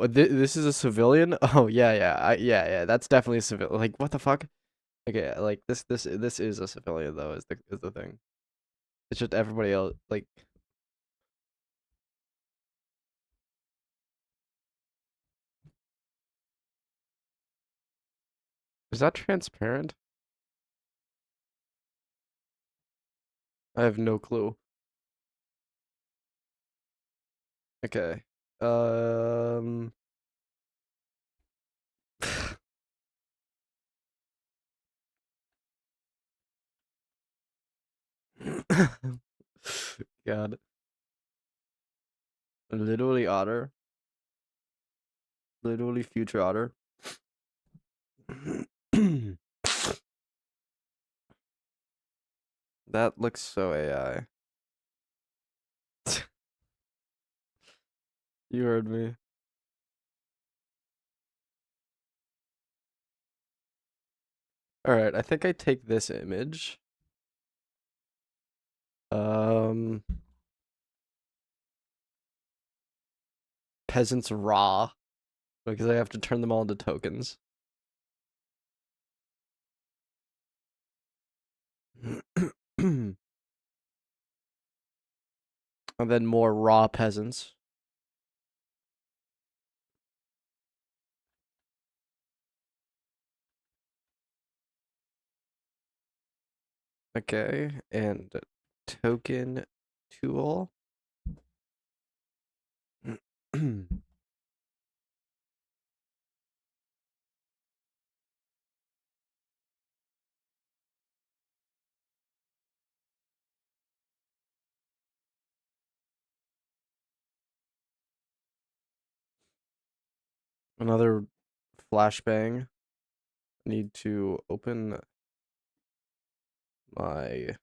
This is a civilian? Oh, yeah, yeah. That's definitely a civilian. Like, what the fuck? Okay, like this is a civilian though, is the thing. It's just everybody else like is that transparent? I have no clue. Okay. Um God. Literally otter. literally future otter. That looks so AI. You heard me. Alright, I think I take this image. Peasants raw. Because I have to turn them all into tokens. And then more raw peasants. Okay, and token tool. Another flashbang. Need to open my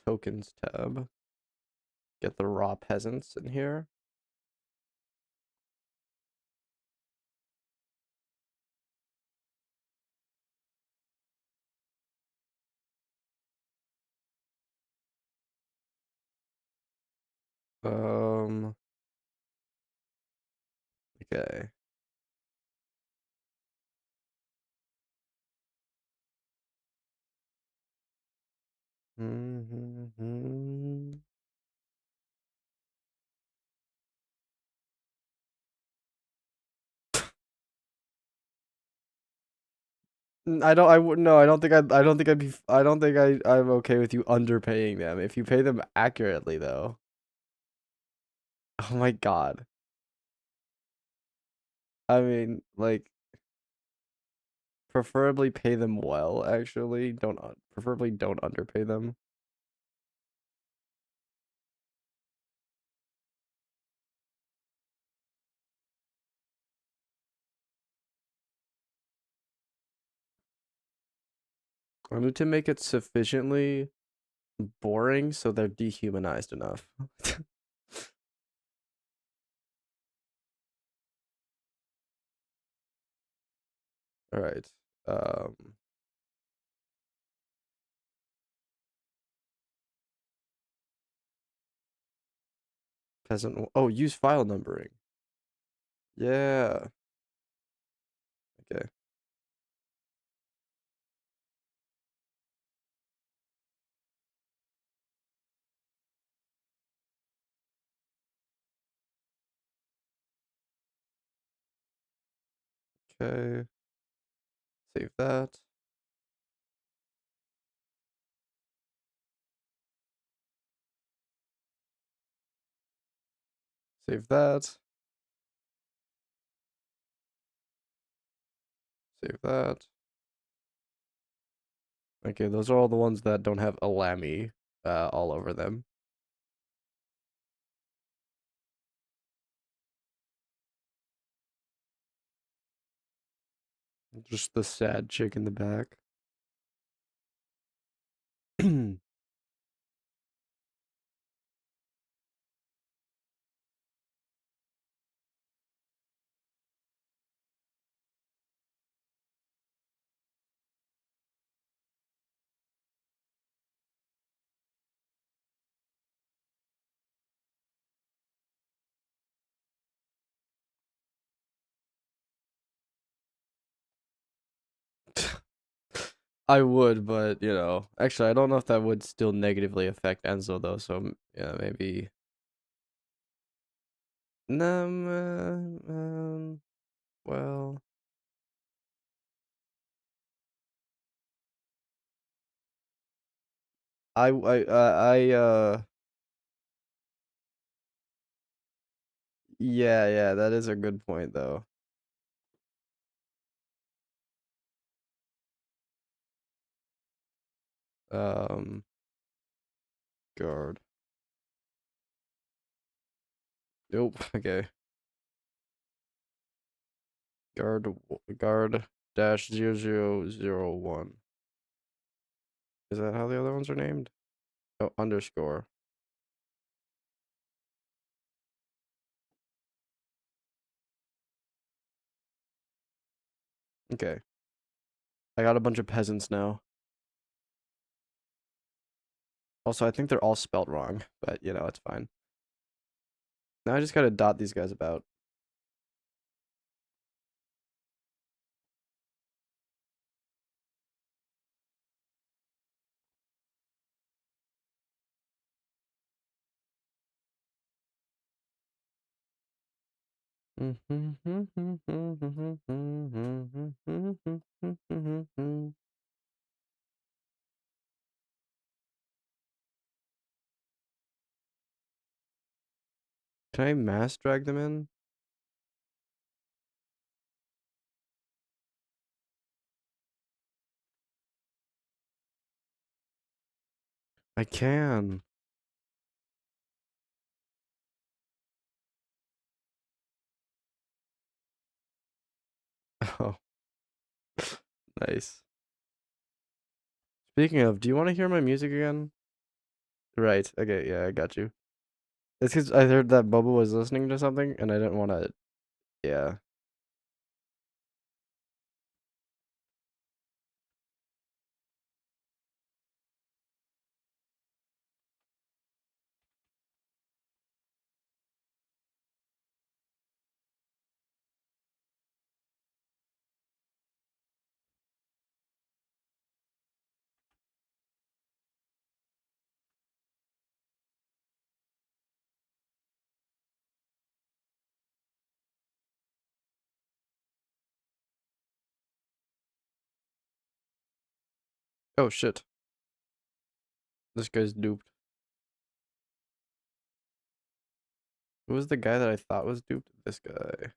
tokens tab. Get the raw peasants in here. Okay. I don't. I would no. I don't think I. I don't think I'd be. I don't think I. I'm okay with you underpaying them if you pay them accurately, though. Oh my god. I mean, like, preferably pay them well. Actually, don't. Preferably don't underpay them. I need to make it sufficiently boring so they're dehumanized enough. All right. Um. Peasant. Oh, use file numbering. Yeah. Okay. Okay. Save that. Save that. Save that. Okay, those are all the ones that don't have Alami all over them. Just the sad chick in the back. I would, but you know, actually, I don't know if that would still negatively affect Enzo though. So yeah, maybe. Well, yeah, yeah, that is a good point though. Um, guard. Nope. Okay. Guard dash 0001. Is that how the other ones are named? Oh, underscore. Okay. I got a bunch of peasants now. Also, I think they're all spelled wrong, but you know, it's fine. Now I just gotta dot these guys about. Can I mass drag them in? I can. Oh, nice. Speaking of, do you want to hear my music again? Right. Okay. Yeah, I got you. It's because I heard that Boba was listening to something, and I didn't want to. Yeah. Oh shit. This guy's duped. Who was the guy that I thought was duped? This guy.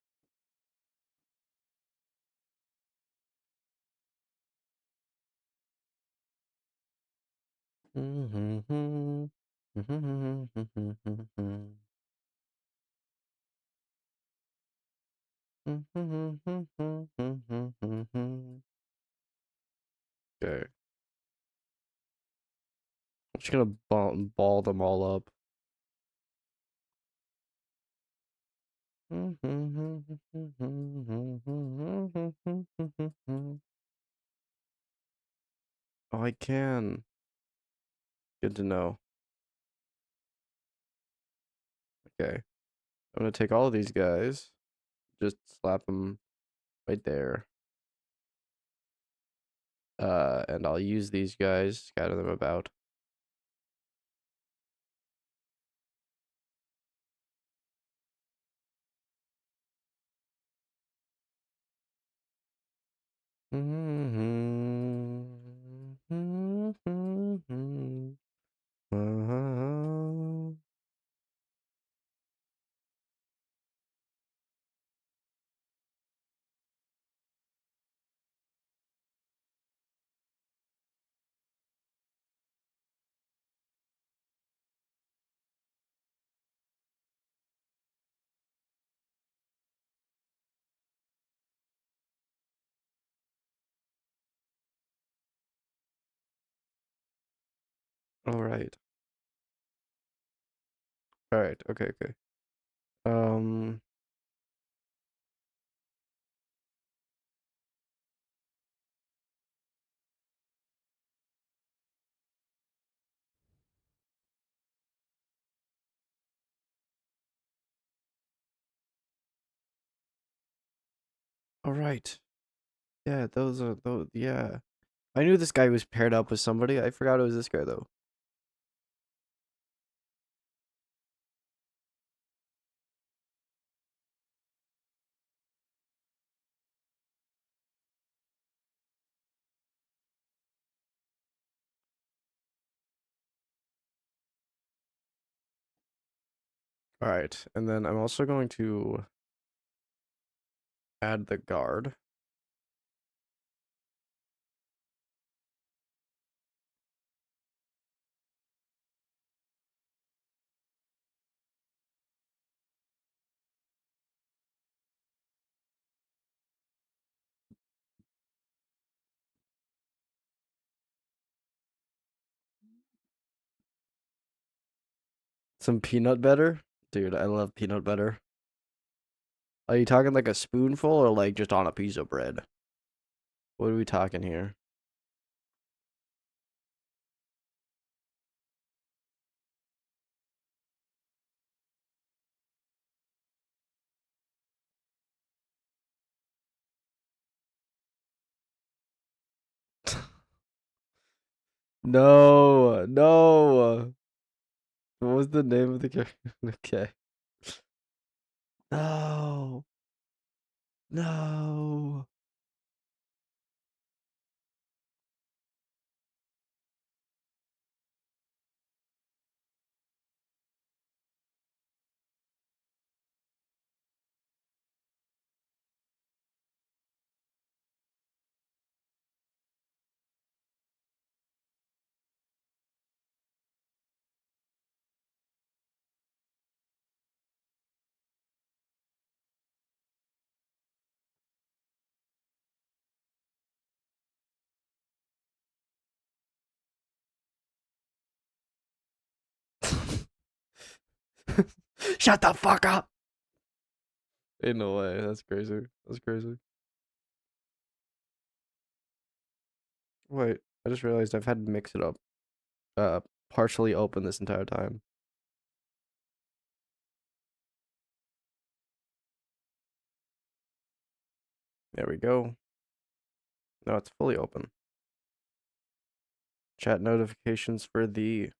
Okay. I'm just gonna ball them all up. Oh, I can. Good to know. Okay. I'm gonna take all of these guys. Just slap them right there. And I'll use these guys, scatter them about. All right. All right. Okay. Okay. Um. All right. Yeah. Those are those. Yeah. I knew this guy was paired up with somebody. I forgot it was this guy though. All right. And then I'm also going to add the guard. Some peanut butter? Dude, I love peanut butter. Are you talking like a spoonful or like just on a piece of bread? What are we talking here? No, no. What was the name of the character? Okay. No, no. Shut the fuck up. Ain't no way. That's crazy. That's crazy. Wait, I just realized I've had to mix it up. Partially open this entire time. There we go. Now it's fully open. Chat notifications for thee,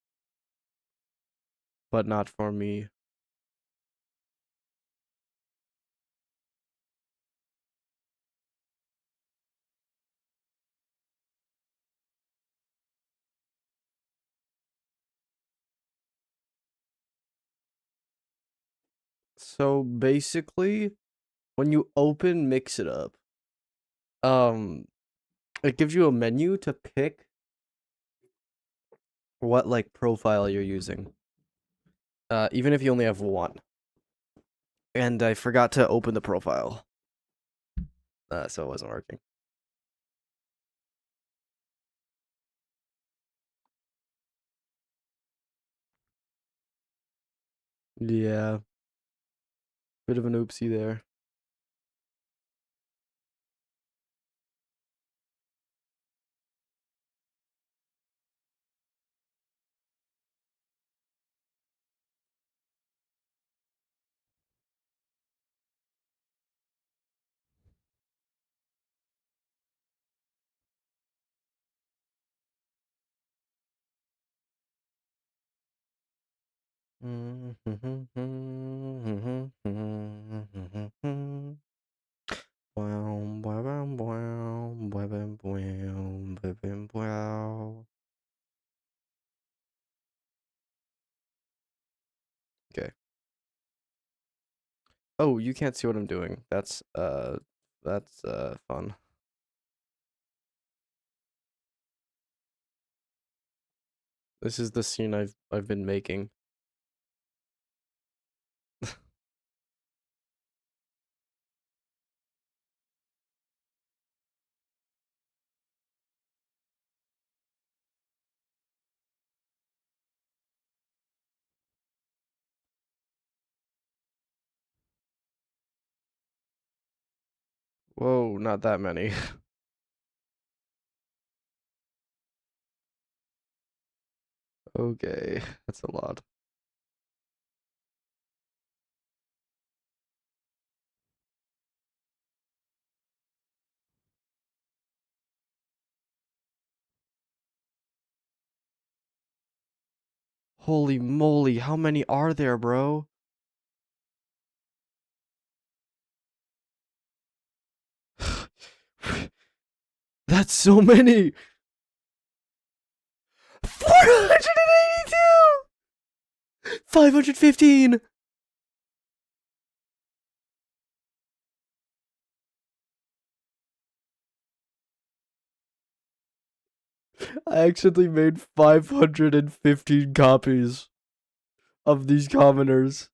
but not for me. So basically, when you open Mix It Up, um, it gives you a menu to pick what like profile you're using. Even if you only have one. And I forgot to open the profile. So it wasn't working. Yeah. Bit of an oopsie there. Okay. Oh, you can't see what I'm doing. That's fun. This is the scene I've been making. Whoa, not that many. Okay, that's a lot. Holy moly, how many are there, bro? That's so many. 482. 515. I accidentally made 515 copies of these commoners.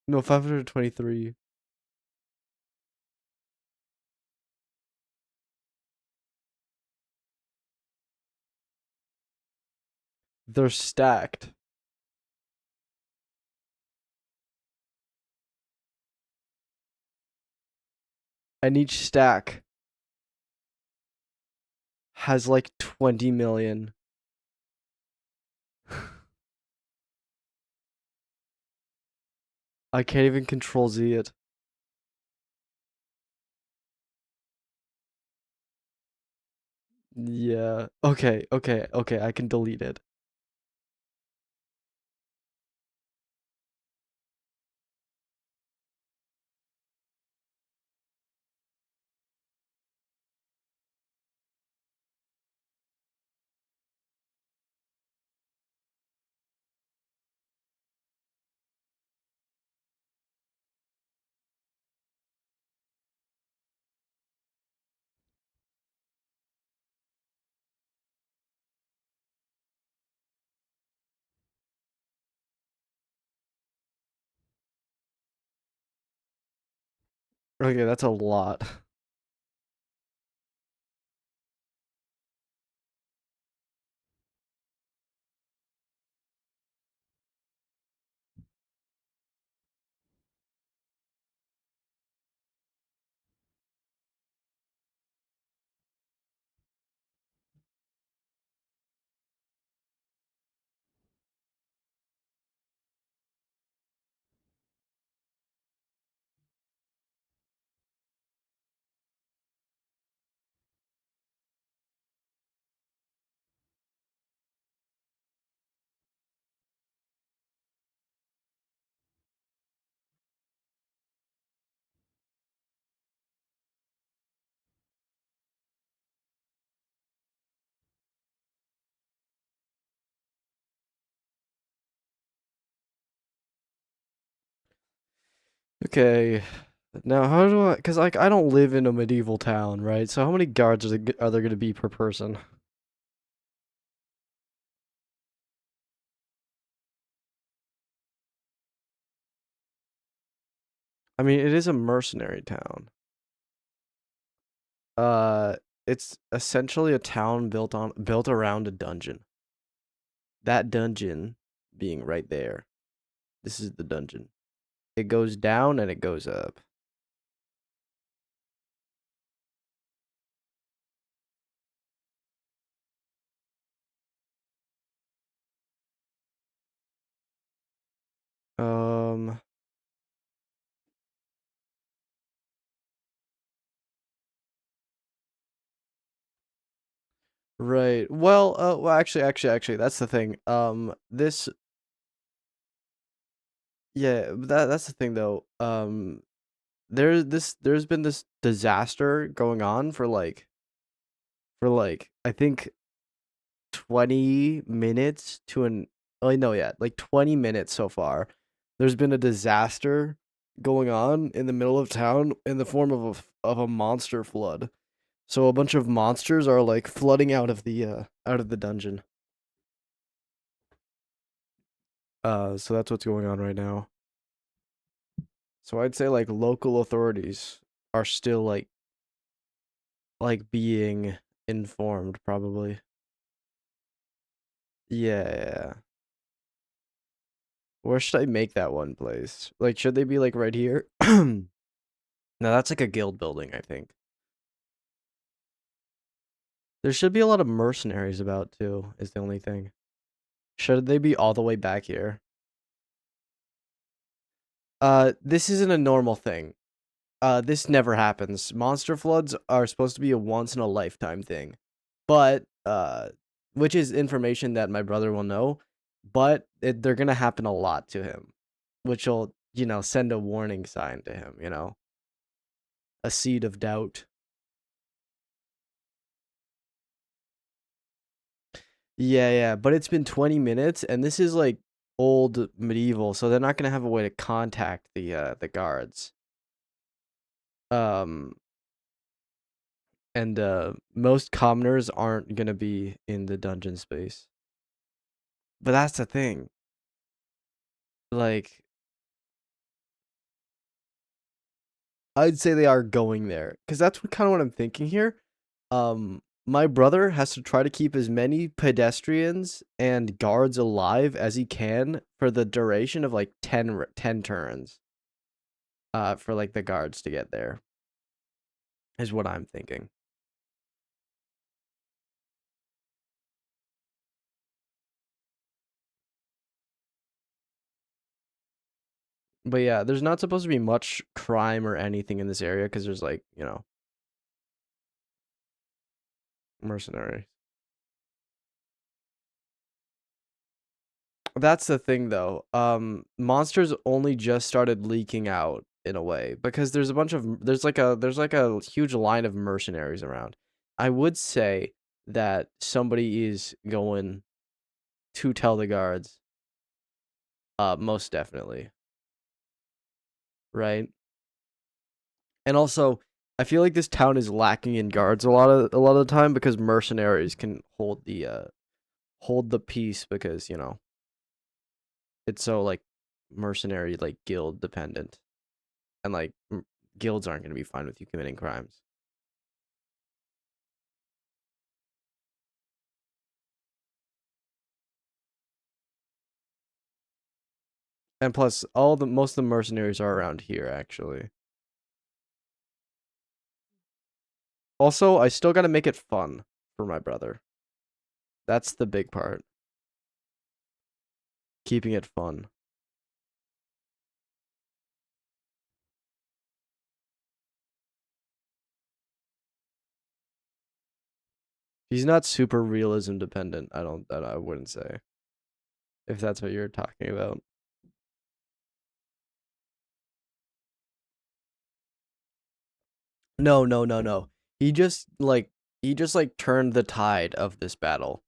No, 523. They're stacked. And each stack has like 20 million. I can't even control Z it. Yeah. Okay, okay, okay. I can delete it. Okay, that's a lot. Okay. Now, how do I? Because like I don't live in a medieval town, right? So how many guards are there going to be per person? I mean, it is a mercenary town. Uh, it's essentially a town built around a dungeon. That dungeon being right there. This is the dungeon. It goes down and it goes up. Um, right. Well, actually, that's the thing. Yeah, that's the thing though. There's been this disaster going on for like I think 20 minutes to an oh no, yeah, like 20 minutes so far. There's been a disaster going on in the middle of town in the form of a monster flood. So a bunch of monsters are like flooding out of the dungeon. So that's what's going on right now. So I'd say like local authorities are still like being informed probably. Yeah. Where should I make that one place? Like should they be like right here? No, that's like a guild building, I think. There should be a lot of mercenaries about too, is the only thing. Should they be all the way back here? This isn't a normal thing. This never happens. Monster floods are supposed to be a once in a lifetime thing. But which is information that my brother will know, but they're going to happen a lot to him, which will, send a warning sign to him, a seed of doubt. Yeah, yeah, but it's been 20 minutes and this is like old medieval, so they're not going to have a way to contact the guards. Um and most commoners aren't going to be in the dungeon space. But that's the thing. Like I'd say they are going there cuz that's what kind of what I'm thinking here. Um my brother has to try to keep as many pedestrians and guards alive as he can for the duration of like 10 turns. For like the guards to get there is what I'm thinking. But yeah, there's not supposed to be much crime or anything in this area because there's like, mercenaries. That's the thing though. Monsters only just started leaking out in a way because there's like a huge line of mercenaries around. I would say that somebody is going to tell the guards. Most definitely, right? And also, I feel like this town is lacking in guards a lot of the time because mercenaries can hold the peace because it's so like mercenary like guild dependent, and like guilds aren't going to be fine with you committing crimes. And plus, most of the mercenaries are around here actually. Also, I still got to make it fun for my brother. That's the big part. Keeping it fun. He's not super realism dependent. I wouldn't say, if that's what you're talking about. No, no, no, no. He just like turned the tide of this battle.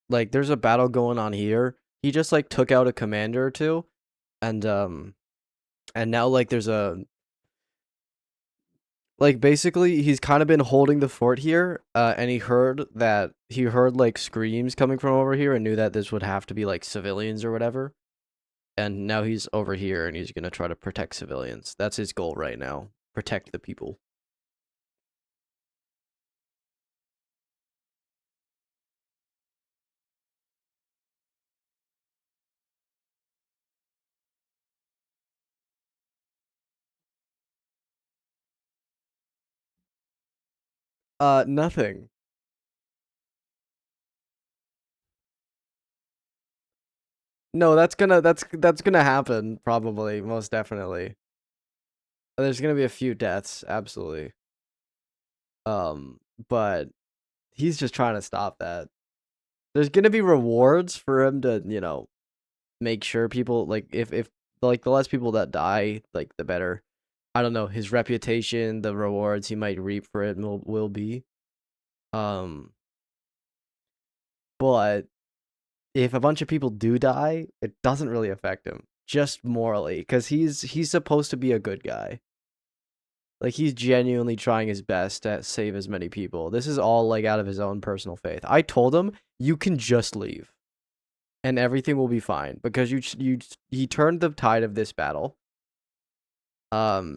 Like there's a battle going on here. He just like took out a commander or two, and now like there's a like basically he's kind of been holding the fort here, and he heard like screams coming from over here and knew that this would have to be like civilians or whatever. And now he's over here and he's gonna try to protect civilians. That's his goal right now. Protect the people. Nothing. No, that's gonna happen probably, most definitely. There's gonna be a few deaths, absolutely. Um, but he's just trying to stop that. There's gonna be rewards for him to, make sure people like if like the less people that die, like the better. I don't know, his reputation, the rewards he might reap for it will be. Um, but if a bunch of people do die, it doesn't really affect him, just morally, because he's supposed to be a good guy. Like he's genuinely trying his best to save as many people. This is all like out of his own personal faith. I told him you can just leave and everything will be fine because he turned the tide of this battle.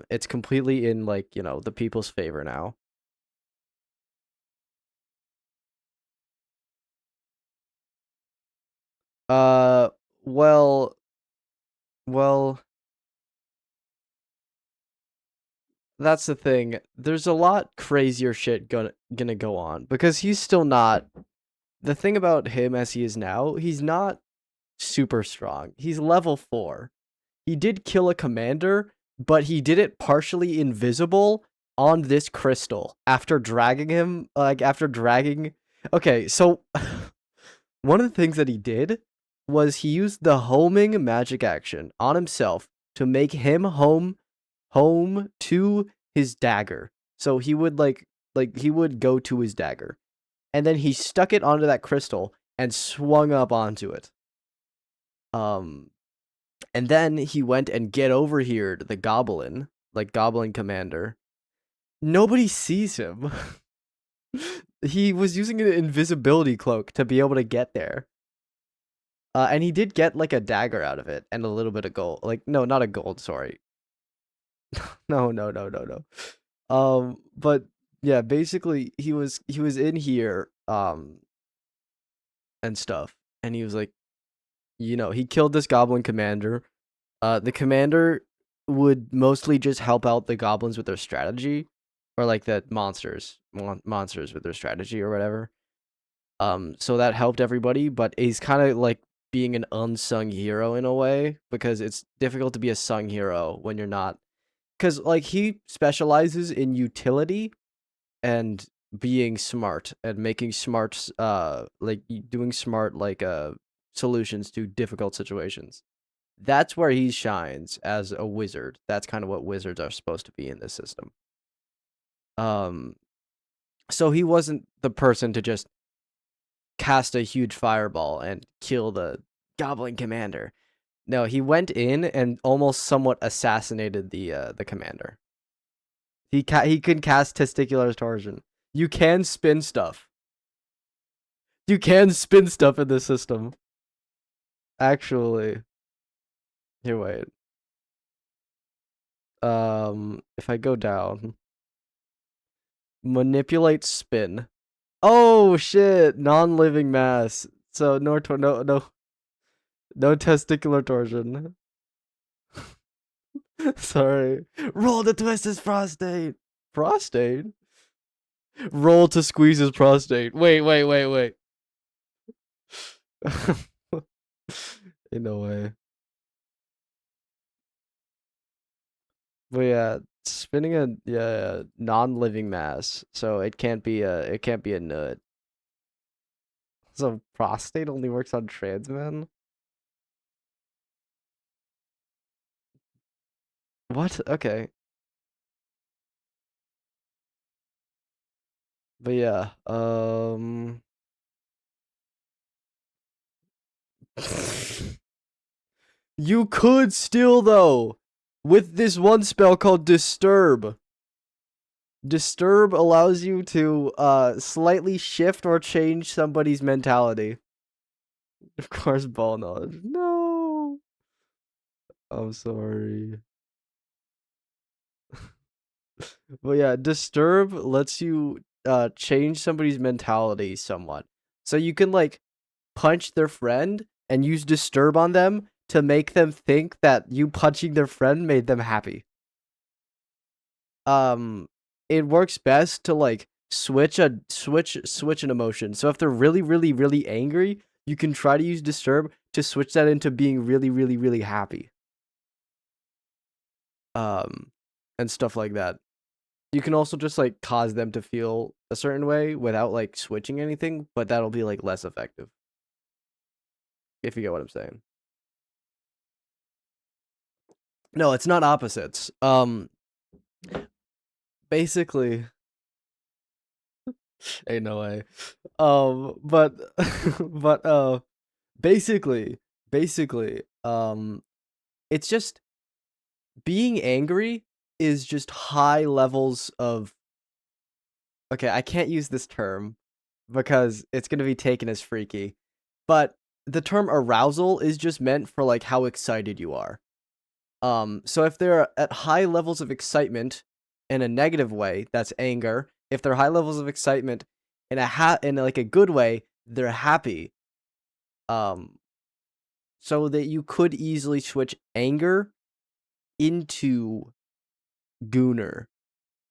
It's completely in like, the people's favor now. Uh well, well, that's the thing. There's a lot crazier shit gonna go on because he's still not the thing about him as he is now, he's not super strong. He's level 4. He did kill a commander, but he did it partially invisible on this crystal after dragging him, like after dragging. Okay, so one of the things that he did was he used the homing magic action on himself to make him home to his dagger. So he would like he would go to his dagger, and then he stuck it onto that crystal and swung up onto it. Um, and then he went and get over here to the goblin, like goblin commander. Nobody sees him. He was using an invisibility cloak to be able to get there. And he did get like a dagger out of it and a little bit of gold. Like, no, not a gold, sorry. No, no, no, no, no. But yeah, basically he was in here and stuff, and he was like, he killed this goblin commander. The commander would mostly just help out the goblins with their strategy, or like the monsters with their strategy or whatever. So that helped everybody, but he's kind of like being an unsung hero in a way, because it's difficult to be a sung hero when you're not, because like he specializes in utility and being smart and making smart like doing smart like solutions to difficult situations. That's where he shines as a wizard. That's kind of what wizards are supposed to be in this system. Um so he wasn't the person to just cast a huge fireball and kill the goblin commander. No, he went in and almost somewhat assassinated the commander. He can cast testicular torsion. You can spin stuff. You can spin stuff in this system. Actually, here, wait. If I go down, manipulate spin. Oh shit! Non-living mass. So no testicular torsion. Sorry. Roll to twist his prostate. Prostate. Roll to squeeze his prostate. Wait. In no way. But yeah, spinning a non-living mass, so it can't be a nut. So prostate only works on trans men. What? Okay, but yeah, you could still though, with this one spell called disturb. Disturb allows you to slightly shift or change somebody's mentality. Of course, ball knowledge. No, I'm sorry. But yeah, disturb lets you change somebody's mentality somewhat. So you can like punch their friend and use disturb on them to make them think that you punching their friend made them happy. Um it works best to like switch an emotion. So if they're really angry, you can try to use disturb to switch that into being really happy. Um and stuff like that. You can also just like cause them to feel a certain way without like switching anything, but that'll be like less effective. If you get what I'm saying. No, it's not opposites. Basically, ain't no way. But but basically, basically, it's just being angry is just high levels of. Okay, I can't use this term because it's gonna be taken as freaky, but the term arousal is just meant for like how excited you are. So if they're at high levels of excitement in a negative way, that's anger. If they're high levels of excitement in like a good way, they're happy. Um, so that you could easily switch anger into gooner,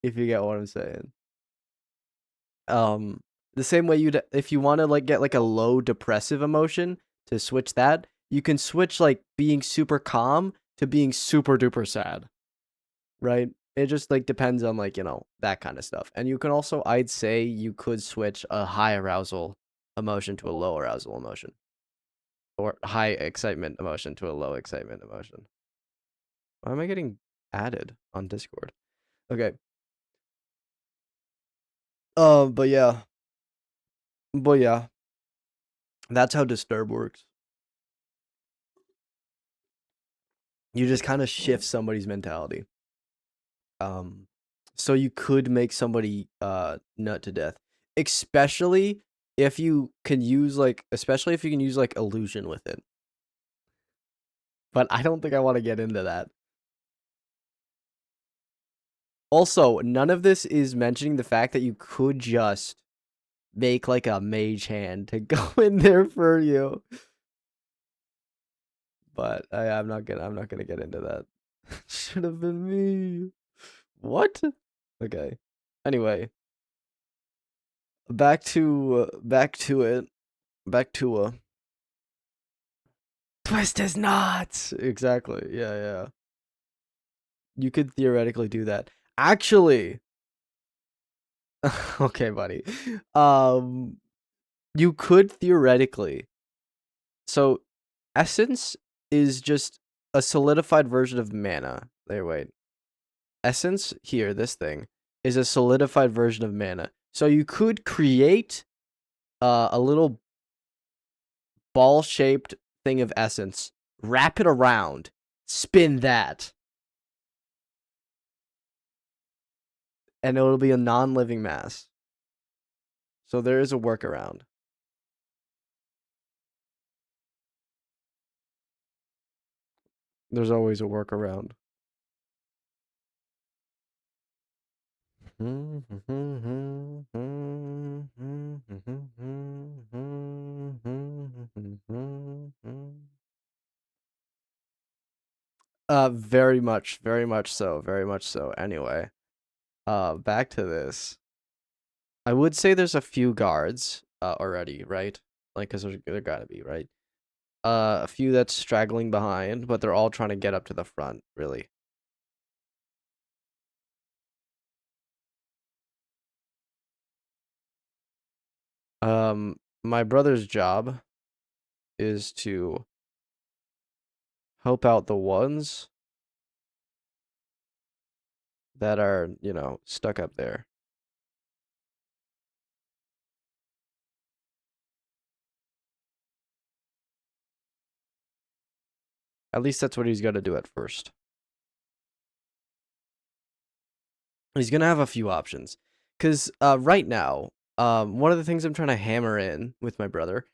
if you get what I'm saying. Um, the same way you'd if you want to like get like a low depressive emotion to switch that, you can switch like being super calm to being super duper sad. Right? It just like depends on like, that kind of stuff. And you can also, I'd say you could switch a high arousal emotion to a low arousal emotion, or high excitement emotion to a low excitement emotion. Why am I getting added on Discord? Okay. But yeah. But yeah. That's how disturb works. You just kind of shift somebody's mentality. Um so you could make somebody nut to death. Especially if you can use like illusion with it. But I don't think I want to get into that. Also, none of this is mentioning the fact that you could just make like a mage hand to go in there for you. But I'm not gonna get into that. Should have been me. What? Okay. Anyway, back to it. Back to twist his knots. Exactly. Yeah. You could theoretically do that. Actually, okay, buddy. You could theoretically. So, essence is just a solidified version of mana. There, wait. Essence here, this thing is a solidified version of mana. So you could create a little ball-shaped thing of essence, wrap it around, spin that, and it'll be a non-living mass. So there is a workaround. There's always a workaround. Very much so. Anyway, back to this. I would say there's a few guards already, right? Like, cause there gotta be, right? A few that's straggling behind, but they're all trying to get up to the front, really. My brother's job is to help out the ones that are, stuck up there. At least that's what he's got to do at first. He's gonna have a few options, cause right now, one of the things I'm trying to hammer in with my brother,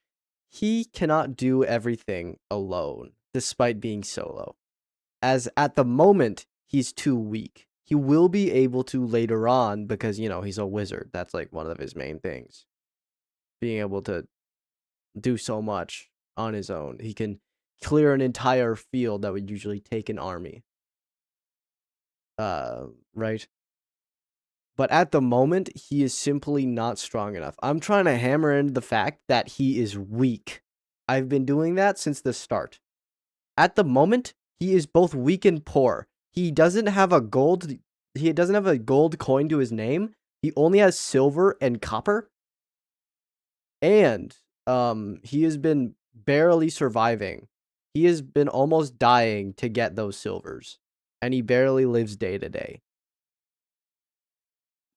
he cannot do everything alone, despite being solo. As at the moment, he's too weak. He will be able to later on because, he's a wizard. That's like one of his main things. Being able to do so much on his own. He can clear an entire field that would usually take an army. Right? But at the moment, he is simply not strong enough. I'm trying to hammer in the fact that he is weak. I've been doing that since the start. At the moment, he is both weak and poor. He doesn't have a gold coin to his name. He only has silver and copper. And he has been barely surviving. He has been almost dying to get those silvers. And he barely lives day to day.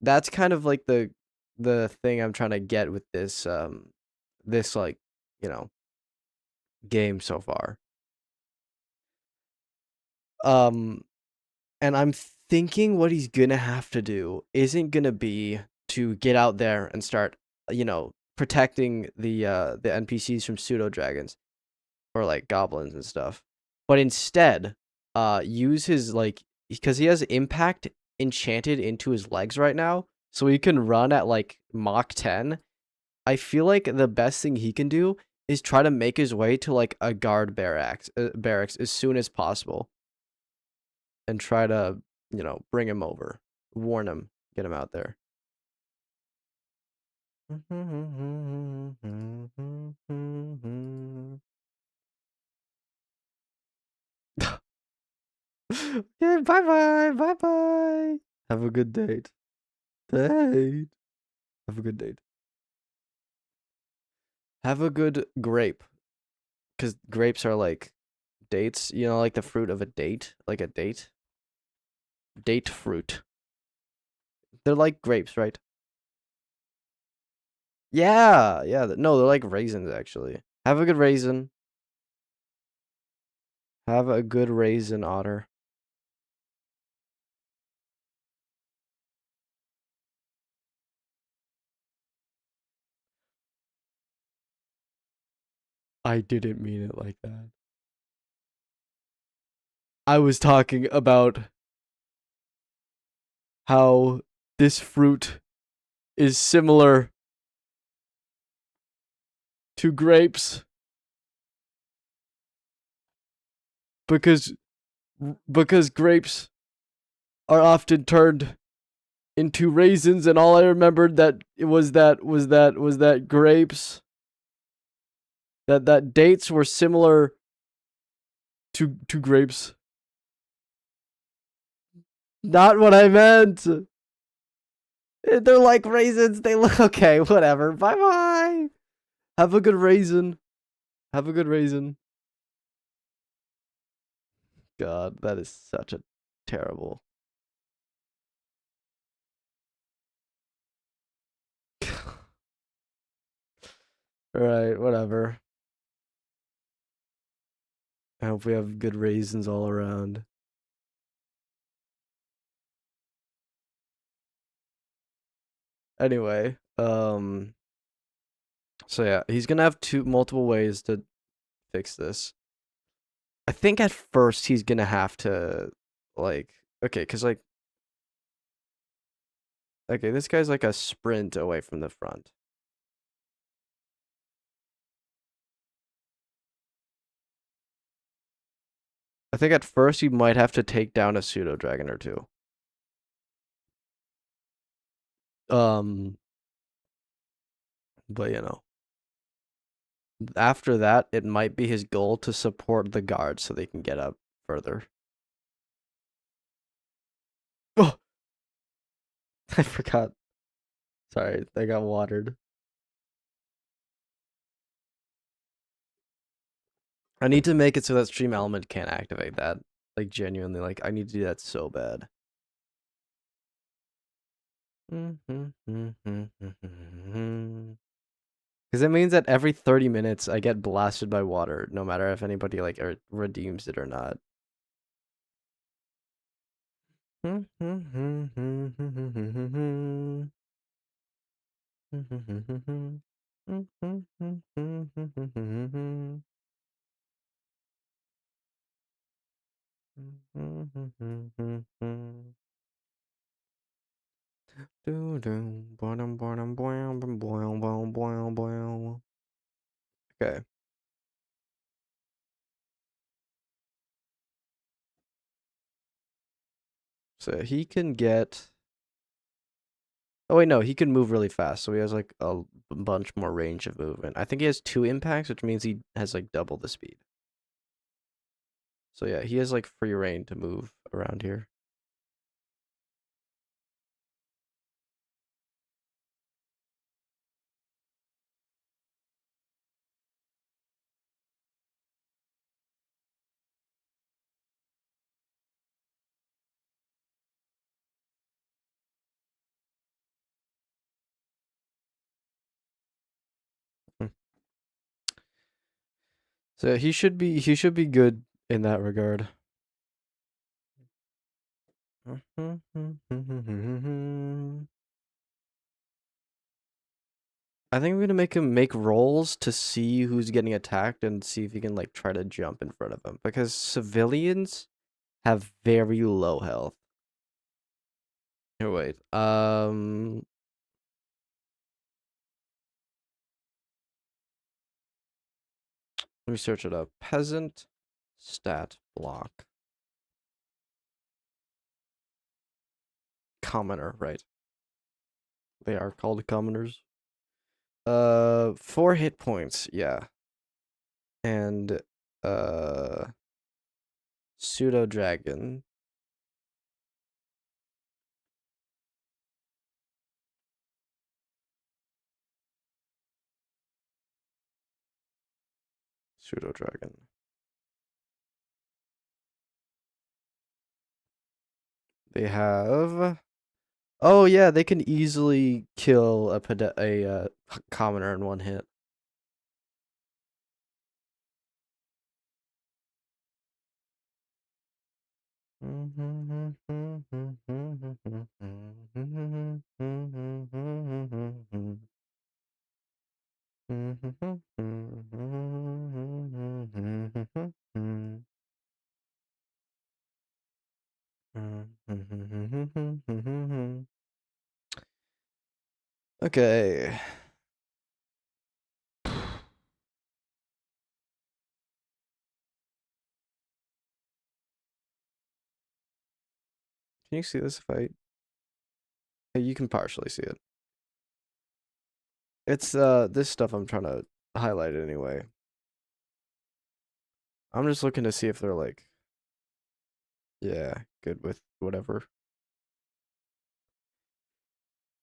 That's kind of like the thing I'm trying to get with this like, game so far. And I'm thinking what he's gonna have to do isn't gonna be to get out there and start, protecting the NPCs from pseudo dragons or like goblins and stuff, but instead, use his because he has impact enchanted into his legs right now, so he can run at like Mach 10. I feel like the best thing he can do is try to make his way to like a guard barracks as soon as possible and try to, bring him over, warn him, get him out there. Okay, bye. Have a good date. Have a good date. Have a good grape, because grapes are like dates. Like the fruit of a date, like a date. Date fruit. They're like grapes, right? Yeah. No, they're like raisins, actually. Have a good raisin. Have a good raisin, Otter. I didn't mean it like that. I was talking about how this fruit is similar to grapes because grapes are often turned into raisins, and all I remembered that it was that grapes that dates were similar to grapes. Not what I meant. They're like raisins. They look okay. Whatever. Bye bye. Have a good raisin. Have a good raisin. God, that is such a terrible. Alright, whatever. I hope we have good raisins all around. Anyway, so yeah, he's gonna have multiple ways to fix this. I think at first he's gonna have to like okay, cause like okay, this guy's like a sprint away from the front. I think at first you might have to take down a pseudo dragon or two. But you know, after that, it might be his goal to support the guards so they can get up further. Oh, I forgot. Sorry, I got watered. I need to make it so that Stream Element can't activate that. Like genuinely, like I need to do that so bad. Because it means that every 30 minutes I get blasted by water, no matter if anybody like redeems it or not. Okay. So he can get. Oh wait, no, he can move really fast. So he has like a bunch more range of movement. I think he has 2 impacts, which means he has like double the speed. So yeah, he has like free reign to move around here. Hmm. So he should be good in that regard. I think we're gonna make him make rolls to see who's getting attacked and see if he can like try to jump in front of him because civilians have very low health. Here, wait. Let me search it up. Peasant stat block. Commoner, right? They are called commoners. 4 hit points, yeah. And pseudo dragon. Pseudo dragon. They have. Oh yeah, they can easily kill a commoner in 1 hit. Okay. Can you see this if I... You can partially see it. It's this stuff I'm trying to highlight anyway. I'm just looking to see if they're like, yeah, good with whatever.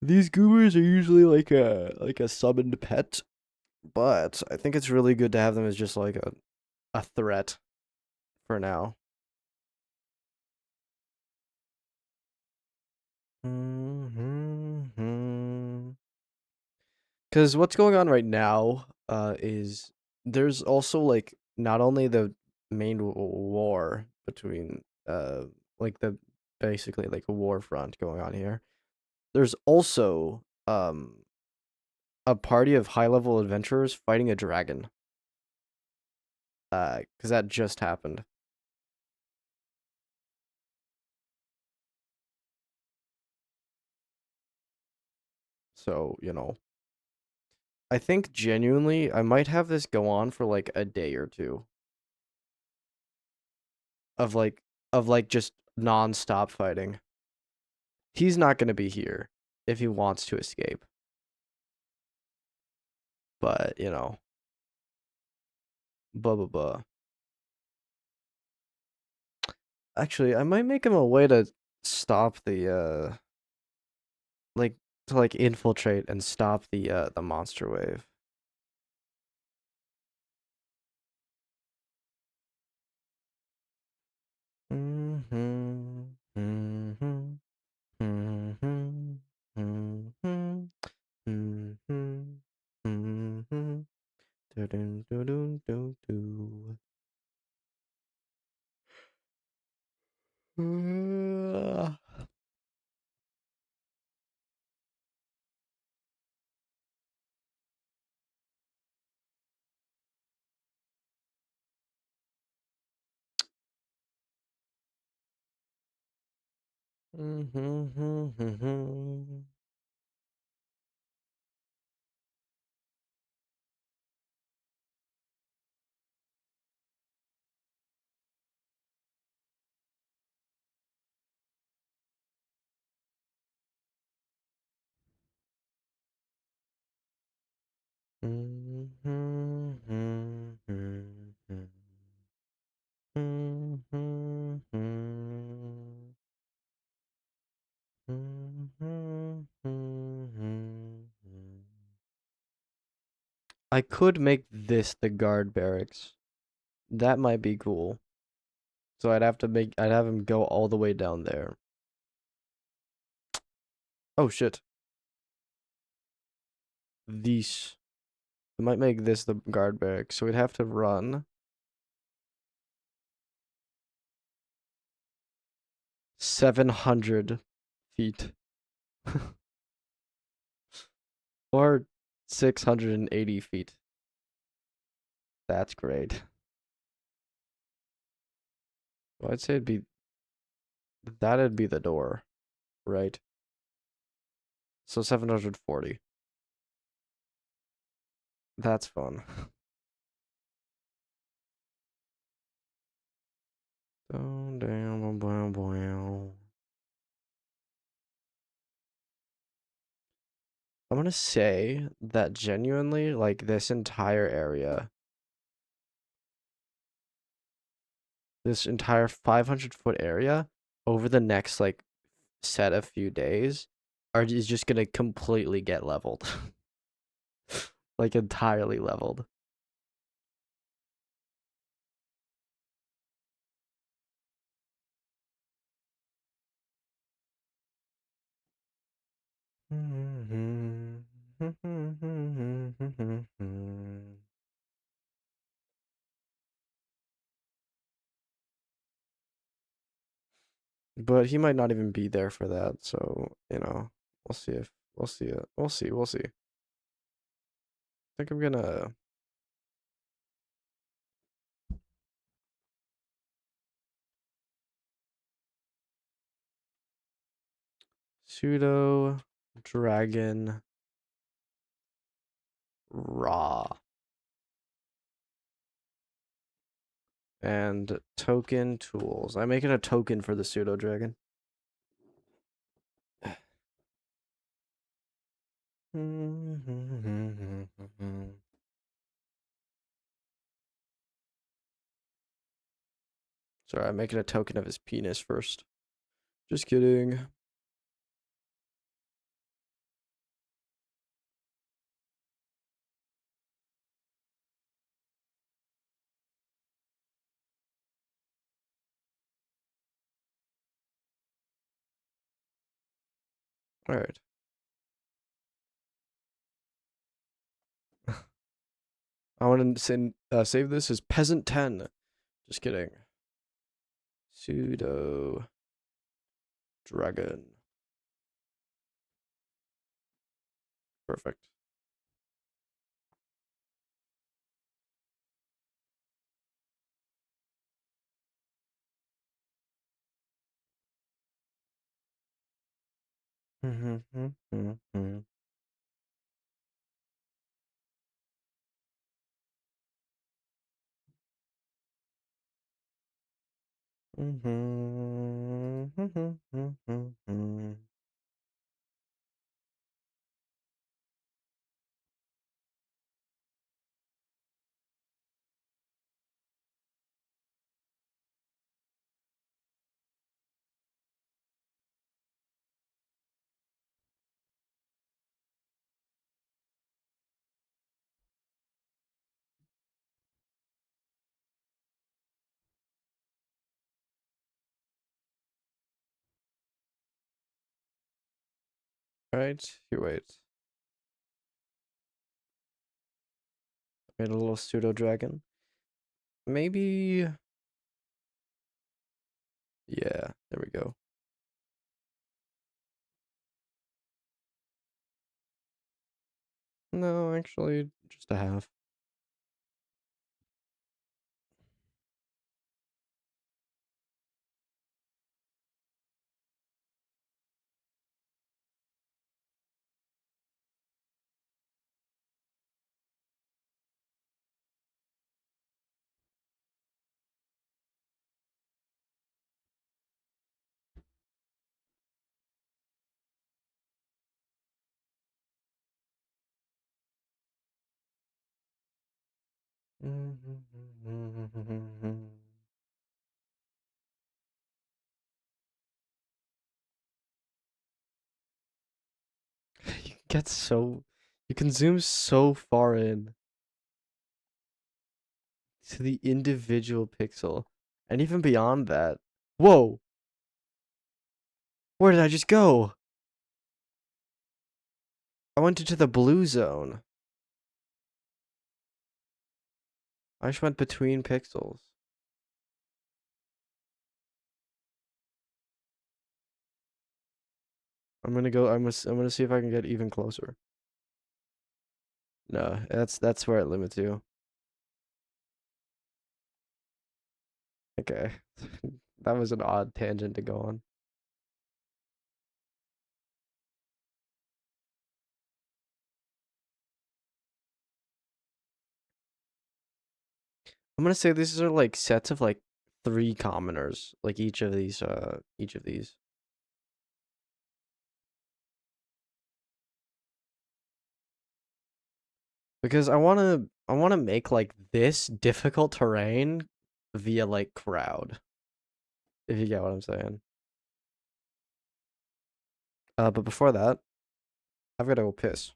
These goobers are usually like a summoned pet, but I think it's really good to have them as just like a threat for now. Because what's going on right now is there's also like not only the main war between like the basically like a war front going on here. There's also a party of high level adventurers fighting a dragon. Because that just happened. So, I think genuinely I might have this go on for like a day or two of like just non-stop fighting. He's not going to be here if he wants to escape. But, blah blah blah. Actually, I might make him a way to stop the like to like infiltrate and stop the monster wave. Mhm. Mhm. Mhm. Mhm. Mhm. Mhm. Dun dun dun dun dun. I could make this the guard barracks. That might be cool. So I'd have him go all the way down there. Oh shit. These. I might make this the guard barracks. So we'd have to run 700 feet. Or 680 feet. That's great. Well, I'd say that'd be the door, right? So 740. That's fun. Down, down, bow, bow. I'm gonna say that genuinely, like this entire area, this entire 500-foot area, over the next like set of few days, is just gonna completely get leveled, like entirely leveled. But he might not even be there for that, so we'll see if we'll see it. We'll see. I think I'm gonna pseudo dragon Raw. And token tools. I'm making a token for the pseudo dragon. Sorry, I'm making a token of his penis first. Just kidding. All right. I want to save this as peasant 10. Just kidding. Pseudo dragon. Perfect. All right, here, wait. Made a little pseudo dragon. Maybe. Yeah, there we go. No, actually, just a half. You get so. You can zoom so far in to the individual pixel. And even beyond that. Whoa! Where did I just go? I went into the blue zone. I just went between pixels. I'm gonna go. I'm gonna see if I can get even closer. No, that's where it limits you. Okay, that was an odd tangent to go on. I'm gonna say these are like sets of like 3 commoners, like each of these. Because I wanna make like this difficult terrain via like crowd. If you get what I'm saying. But before that, I've gotta go piss.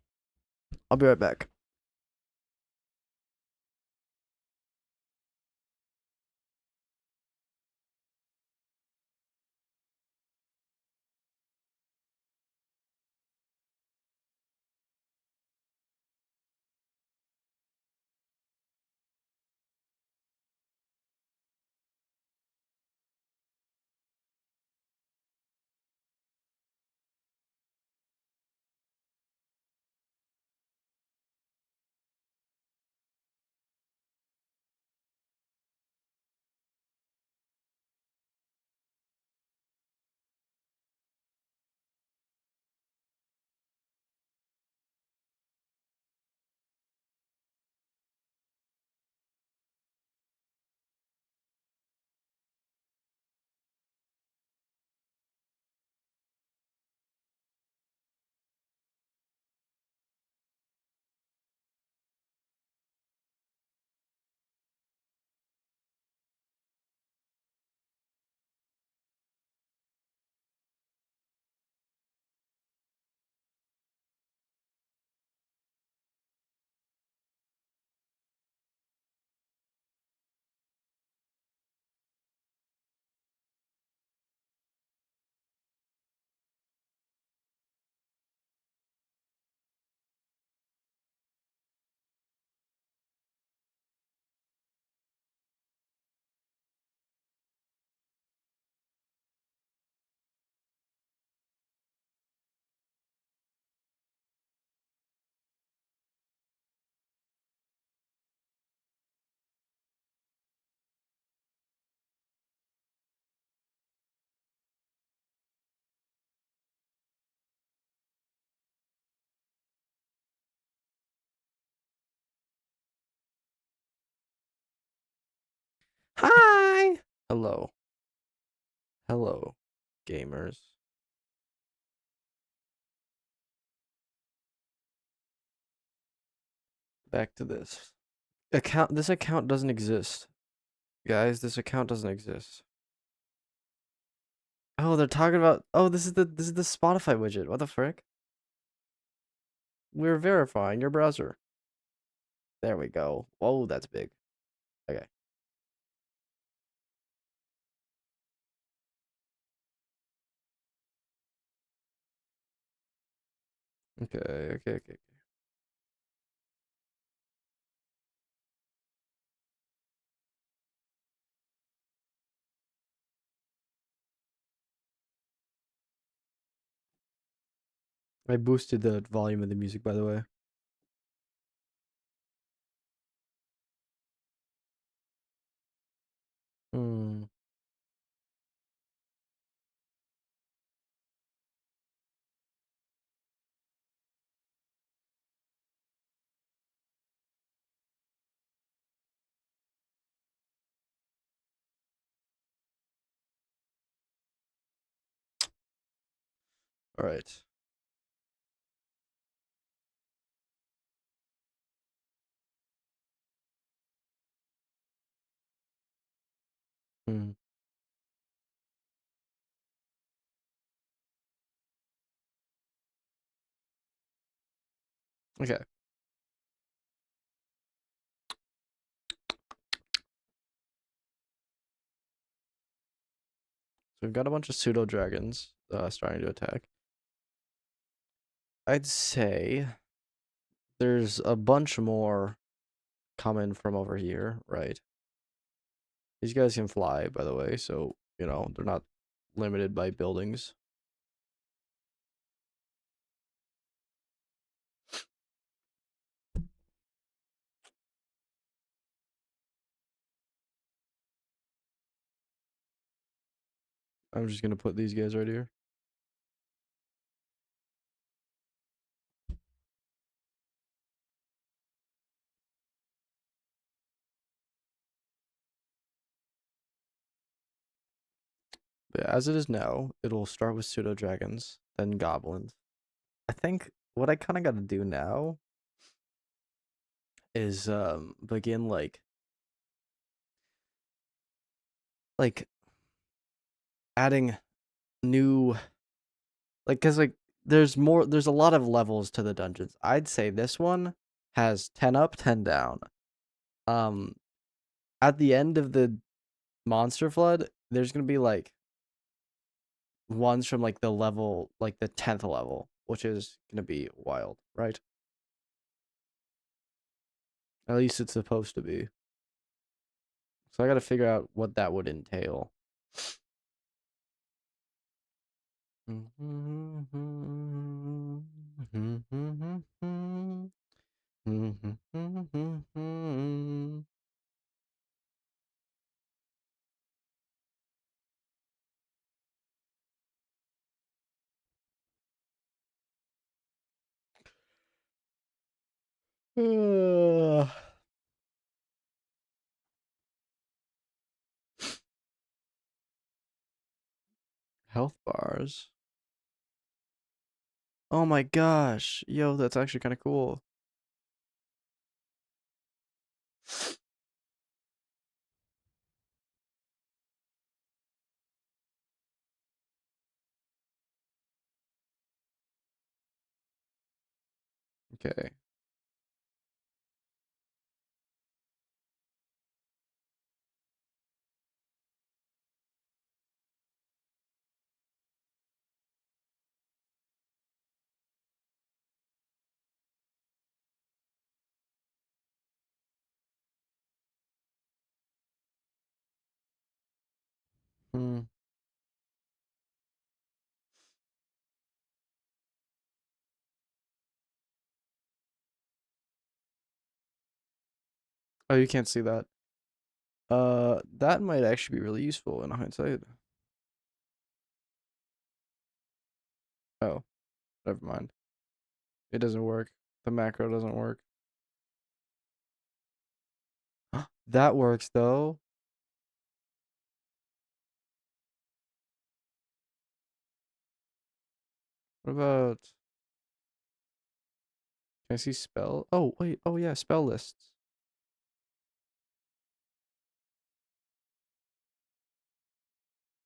I'll be right back. Hi. Hello. Hello, gamers. Back to this. This account doesn't exist. Guys, this account doesn't exist. Oh, they're talking about. Oh, this is the Spotify widget. What the frick? We're verifying your browser. There we go. Whoa, that's big. Okay. Okay. I boosted the volume of the music, by the way. Hmm. All right. Hmm. Okay. So we've got a bunch of pseudo dragons starting to attack. I'd say there's a bunch more coming from over here, right? These guys can fly, by the way, so they're not limited by buildings. I'm just gonna put these guys right here. But as it is now, it'll start with pseudo dragons, then goblins. I think what I kind of got to do now is begin like adding new cuz there's a lot of levels to the dungeons. I'd say this one has 10 up, 10 down. Um at the end of the monster flood, there's going to be ones from the level the 10th level, which is going to be wild, right? At least it's supposed to be. So I got to figure out what that would entail. Health bars. Oh my gosh. Yo, that's actually kind of cool. Okay. Hmm. Oh, you can't see that. That might actually be really useful in hindsight. Oh, never mind. It doesn't work. The macro doesn't work. That works though. What about, can I see spell? Oh, wait. Oh, yeah, spell lists.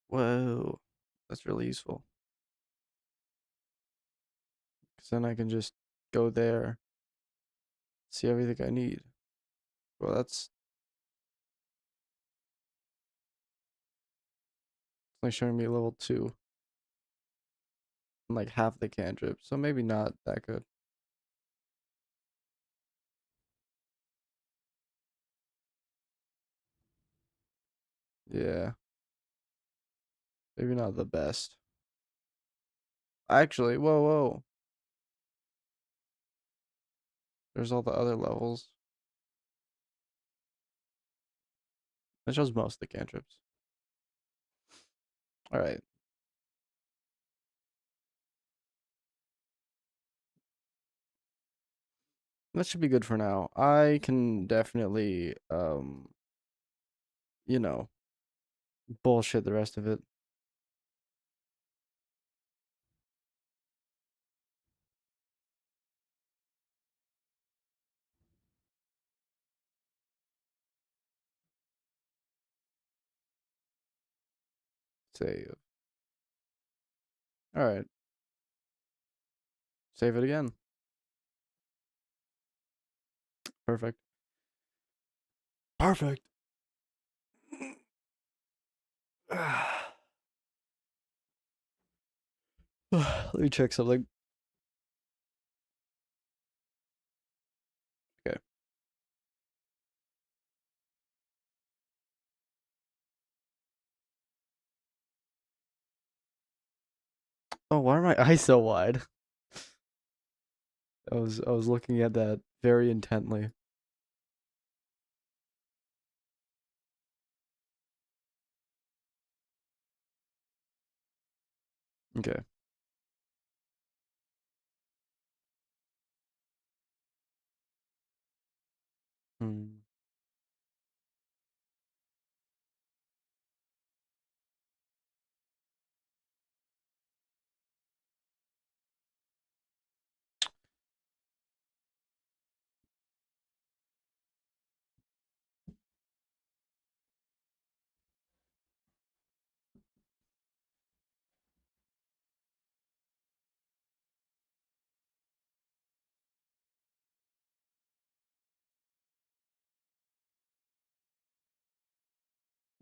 Whoa. That's really useful. Because then I can just go there, see everything I need. Well, that's only showing me level 2 and like half the cantrip, so maybe not that good. Yeah, maybe not the best. Actually, whoa, whoa. There's all the other levels. That shows most of the cantrips. All right, that should be good for now. I can definitely, you know, bullshit the rest of it. Save. All right, save it again. Perfect. Perfect. Let me check something. Okay. Oh, why are my eyes so wide? I was looking at that very intently. Okay. Hmm.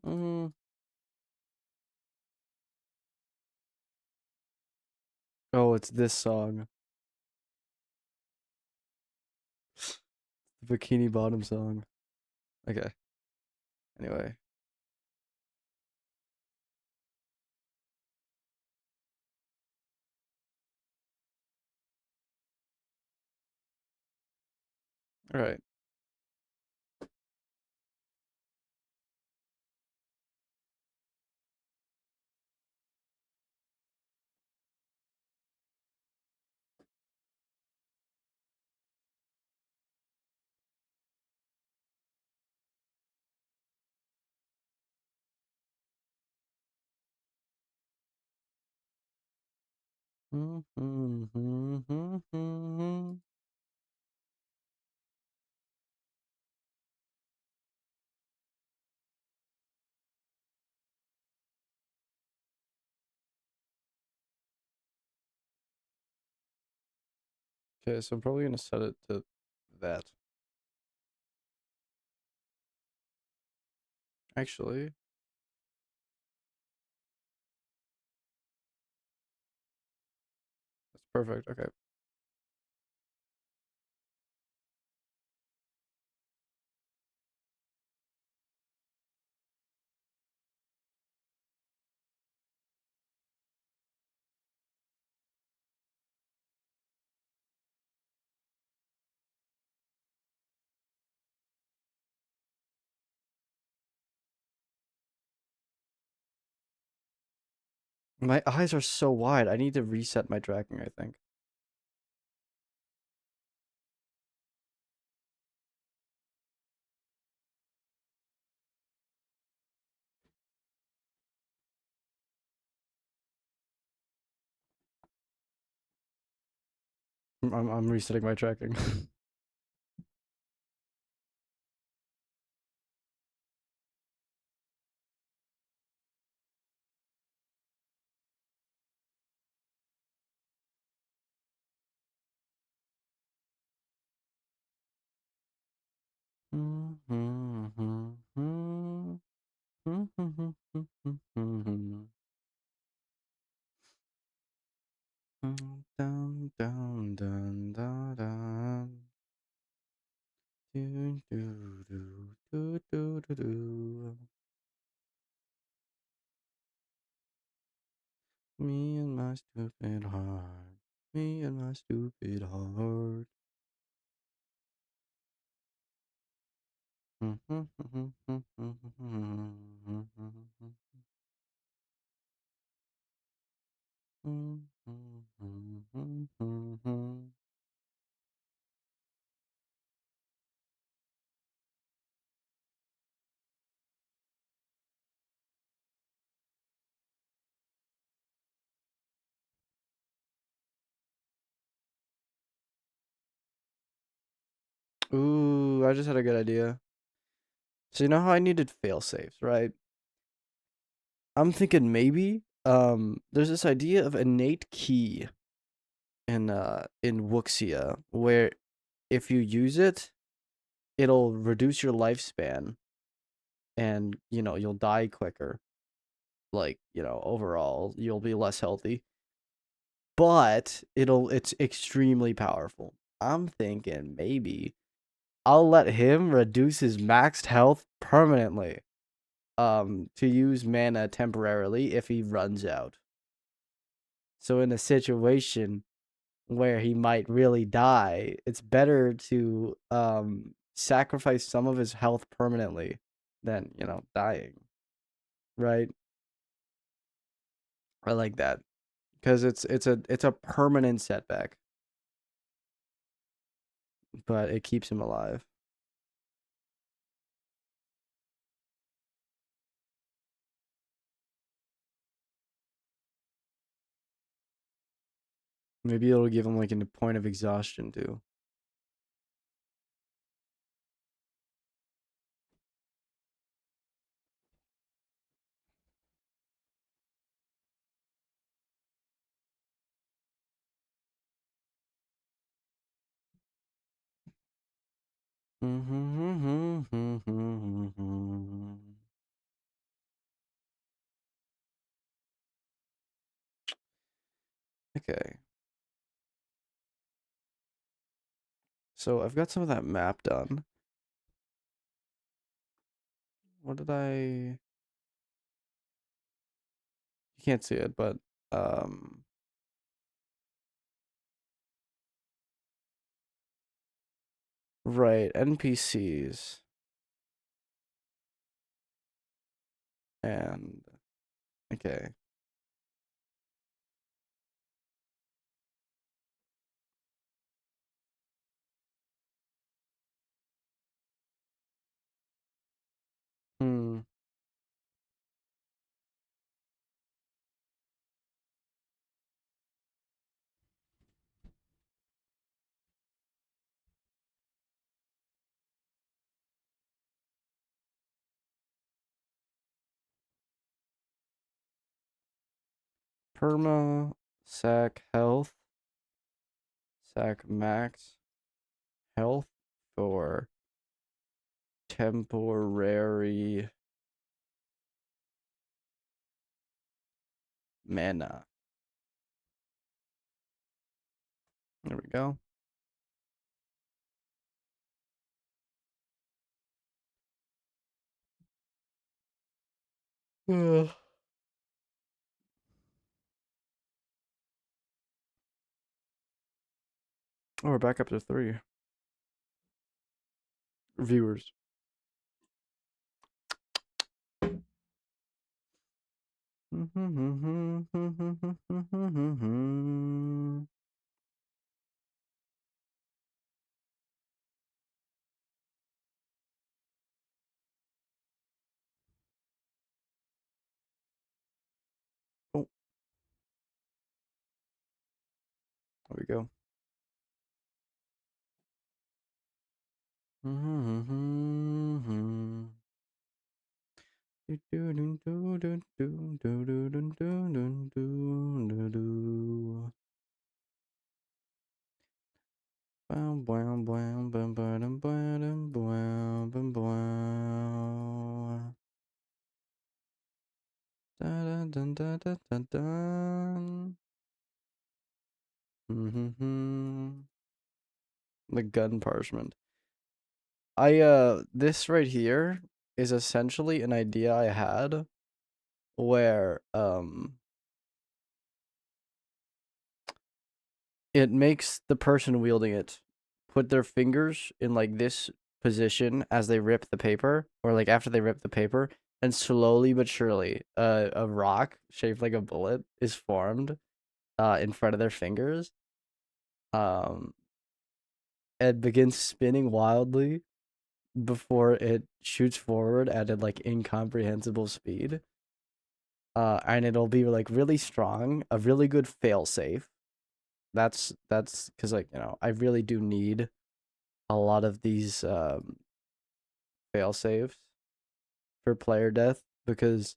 Mm. Oh, it's this song. The Bikini Bottom song. Okay. Anyway. All right. Okay, so I'm probably gonna set it to that. Actually, that's perfect. Okay. My eyes are so wide. I need to reset my tracking, I think. I'm resetting my tracking. Dun, dun, dun, dun, dun. Do, do, do, do, do, do, do. Me and my stupid heart. Me and my stupid heart. Ooh, I just had a good idea. So you know how I needed fail safes, right? I'm thinking maybe there's this idea of innate key in Wuxia where if you use it, it'll reduce your lifespan and you'll die quicker. Like, overall you'll be less healthy. But it's extremely powerful. I'm thinking maybe I'll let him reduce his maxed health permanently. To use mana temporarily if he runs out. So in a situation where he might really die, it's better to sacrifice some of his health permanently than, dying. Right? I like that. Because it's a permanent setback, but it keeps him alive. Maybe it'll give him like a point of exhaustion too. Okay. So I've got some of that map done. What did I You can't see it, but um right, NPCs and okay. Hmm. Perma sac health, sac max health for temporary mana. There we go. Oh, we're back up to 3 viewers. Oh, there we go. Dun, dun, dun, dun, dun, dun. The gun parchment. This right here is essentially an idea I had where it makes the person wielding it put their fingers in like this position as they rip the paper, or like after they rip the paper, and slowly but surely a rock shaped like a bullet is formed in front of their fingers. Um and begins spinning wildly before it shoots forward at a like incomprehensible speed. And it'll be like really strong, a really good fail safe. That's because like I really do need a lot of these fail safes for player death because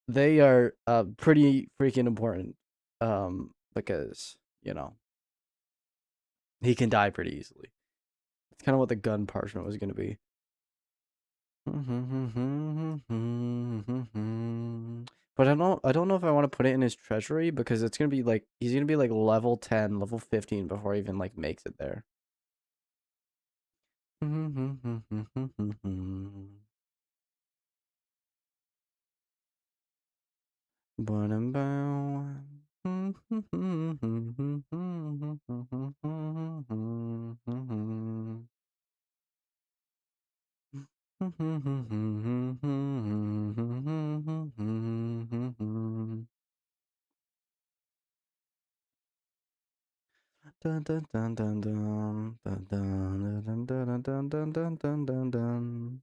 they are pretty freaking important. Because he can die pretty easily. It's kind of what the gun parchment was gonna be. But I don't know if I want to put it in his treasury because it's gonna be like he's gonna be like level 10, level 15 before he even like makes it there. Dun dun dun dun dun dun dun dun dun dun dun dun dun dun dun.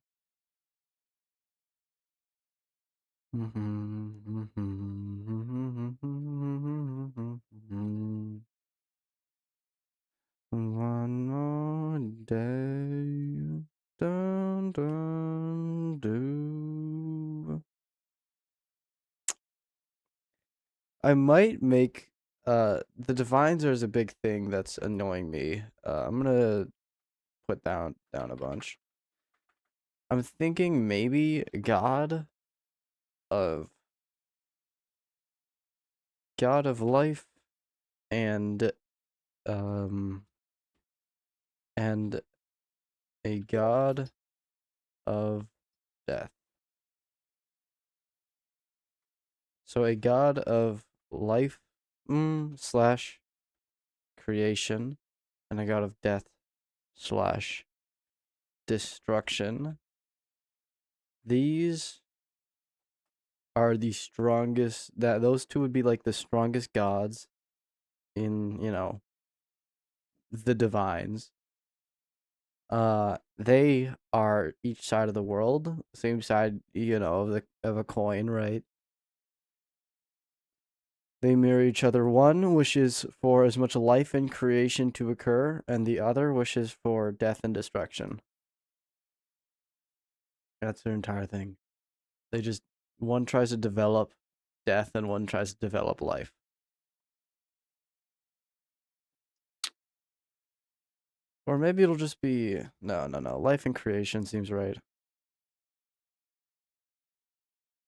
One more day. Dun dun do. I might make the divines are a big thing that's annoying me. I'm gonna put down a bunch. I'm thinking maybe of God of life and um and a god of death. So a god of life slash creation and a god of death slash destruction. These are the strongest that those two would be like the strongest gods in, the divines. They are each side of the world, same side, of a coin, right? They mirror each other. One wishes for as much life and creation to occur, and the other wishes for death and destruction. That's their entire thing. They just one tries to develop death and one tries to develop life. Or maybe it'll just be no. Life and creation seems right.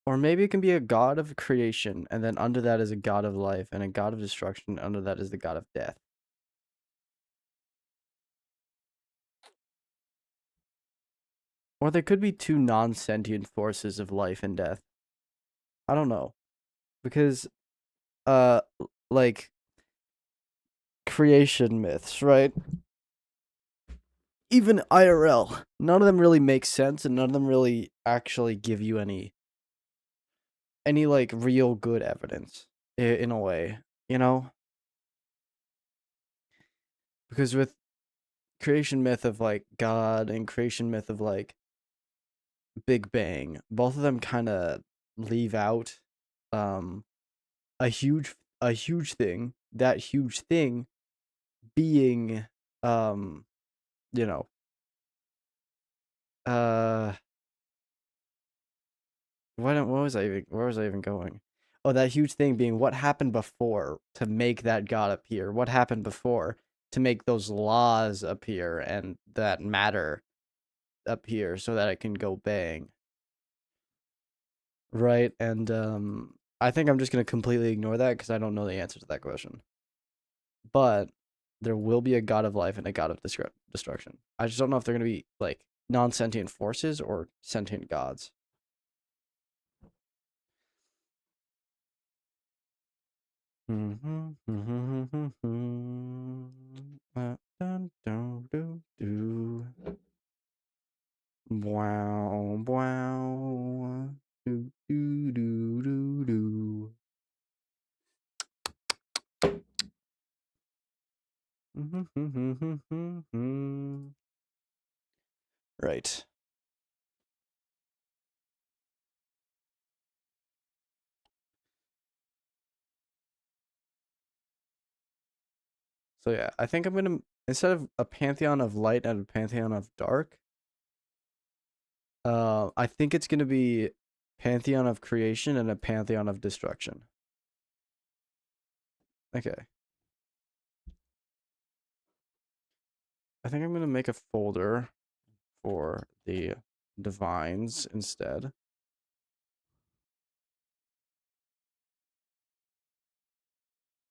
Or maybe it can be a god of creation, and then under that is a god of life, and a god of destruction. Under that is the god of death. Or there could be two non-sentient forces of life and death. I don't know, because uh, like creation myths, right? Even IRL, none of them really make sense, and none of them really actually give you any like real good evidence in a way, you know? Because with creation myth of like God and creation myth of like Big Bang, both of them kind of leave out um a huge thing. That huge thing being um you know What was I even? Where was I even going? Oh, that huge thing being what happened before to make that god appear? What happened before to make those laws appear and that matter appear so that it can go bang? Right? And I think I'm just gonna completely ignore that because I don't know the answer to that question. But there will be a god of life and a god of destruction. I just don't know if they're gonna be like non-sentient forces or sentient gods. Wow, wow. Do, do, do, do, do. Right. So yeah, I think I'm gonna instead of a pantheon of light and a pantheon of dark, I think it's gonna be pantheon of creation and a pantheon of destruction. Okay. I think I'm gonna make a folder for the divines instead.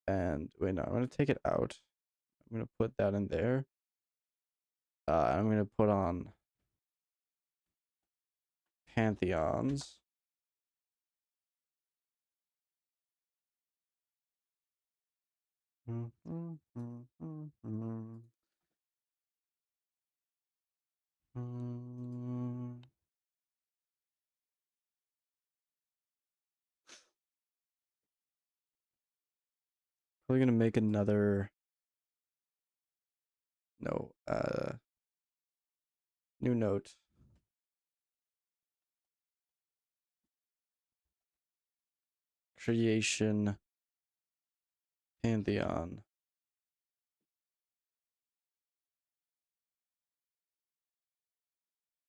And wait, no, I'm gonna take it out. I'm gonna put that in there. I'm gonna put on pantheons. Probably gonna make another new note. Creation pantheon.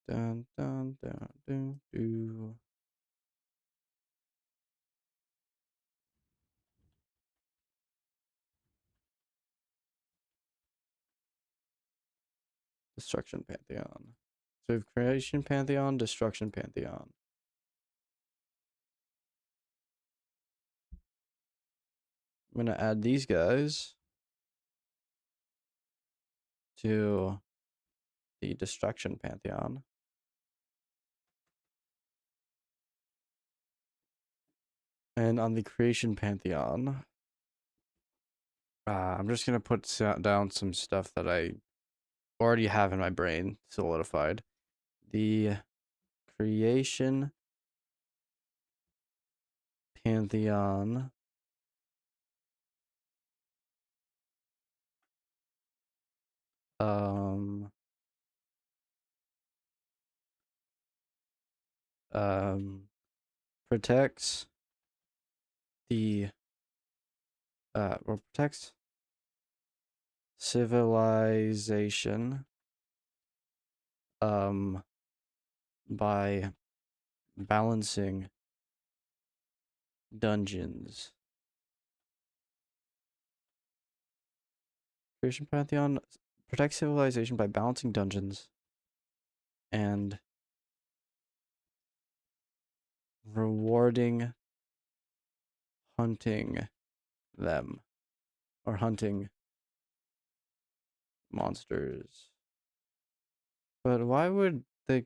Dun dun dun dun dun. Destruction pantheon. So we have creation pantheon, destruction pantheon. I'm gonna add these guys to the destruction pantheon. And on the creation pantheon, I'm just gonna put down some stuff that I already have in my brain solidified. The creation pantheon um protects the or protects civilization by balancing dungeons. Creation pantheon protects civilization by balancing dungeons and rewarding hunting them or hunting monsters. But why would the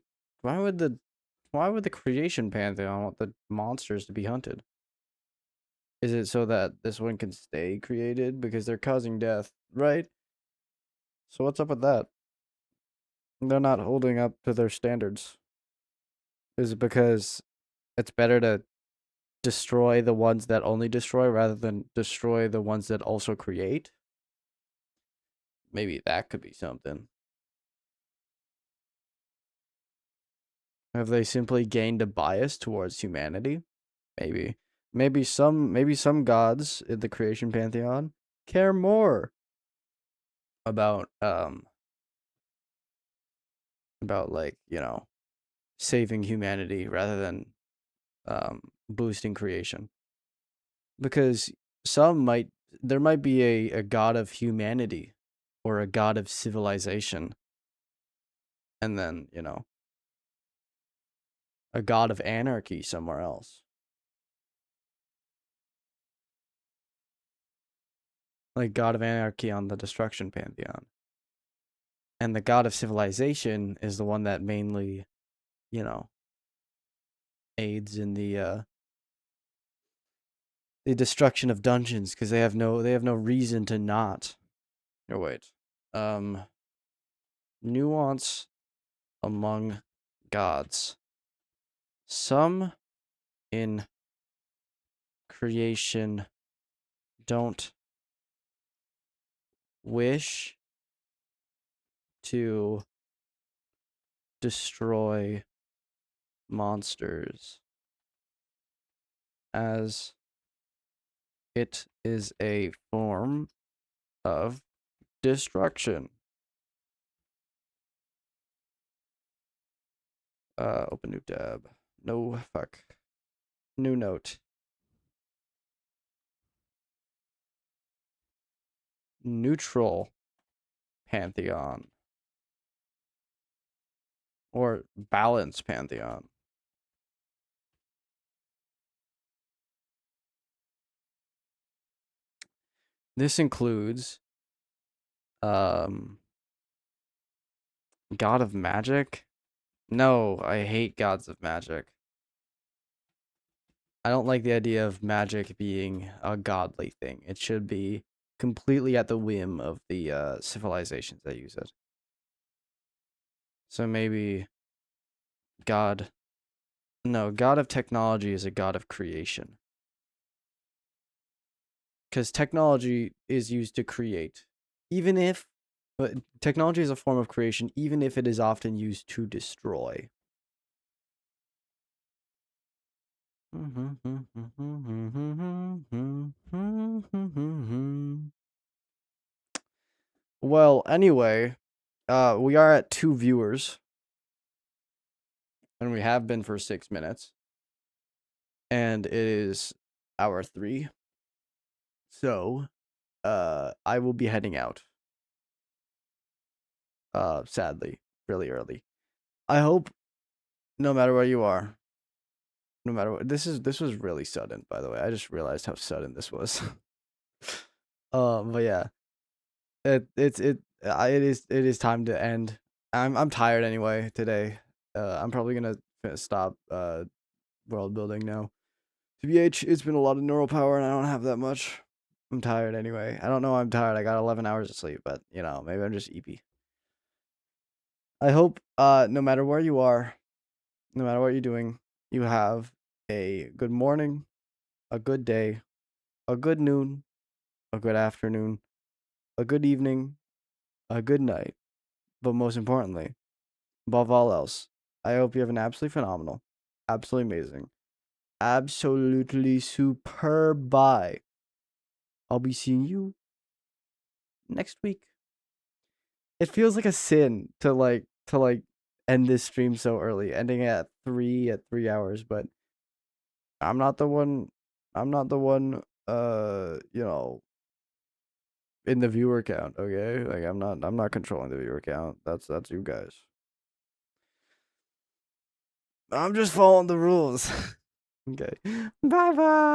creation pantheon want the monsters to be hunted? Is it so that this one can stay created because they're causing death, right? So what's up with that? They're not holding up to their standards. Is it because it's better to destroy the ones that only destroy rather than destroy the ones that also create? Maybe that could be something. Have they simply gained a bias towards humanity? Maybe. Maybe some gods in the creation pantheon care more about like, saving humanity rather than boosting creation. Because there might be a god of humanity or a god of civilization, and then, a god of anarchy somewhere else. Like god of anarchy on the destruction pantheon. And the god of civilization is the one that mainly, you know, aids in the destruction of dungeons because they have no reason to not. Or wait. Nuance among gods. Some in creation don't wish to destroy monsters as it is a form of destruction. Open new tab. No, fuck. New note. Neutral pantheon. Or balanced pantheon. This includes God of Magic. No, I hate gods of magic. I don't like the idea of magic being a godly thing. It should be completely at the whim of the civilizations that use it. So maybe God. No, God of technology is a god of creation. Because technology is used to create. But technology is a form of creation, even if it is often used to destroy. Well, anyway, we are at 2 viewers, and we have been for 6 minutes, and it is hour 3. So, I will be heading out. Sadly, really early. I hope, no matter where you are, no matter what, this was really sudden, by the way. I just realized how sudden this was. But yeah, it is time to end. I'm tired anyway today. I'm probably gonna stop world building now. TBH, it's been a lot of neural power and I don't have that much. I'm tired anyway. I don't know why I'm tired. I got 11 hours of sleep, but maybe I'm just EP. I hope no matter where you are, no matter what you're doing, you have a good morning, a good day, a good noon, a good afternoon, a good evening, a good night. But most importantly, above all else, I hope you have an absolutely phenomenal, absolutely amazing, absolutely superb bye. I'll be seeing you next week. It feels like a sin to end this stream so early, ending at 3 hours, but I'm not the one in the viewer count, okay? Like I'm not controlling the viewer count. That's you guys. I'm just following the rules. Okay. Bye bye.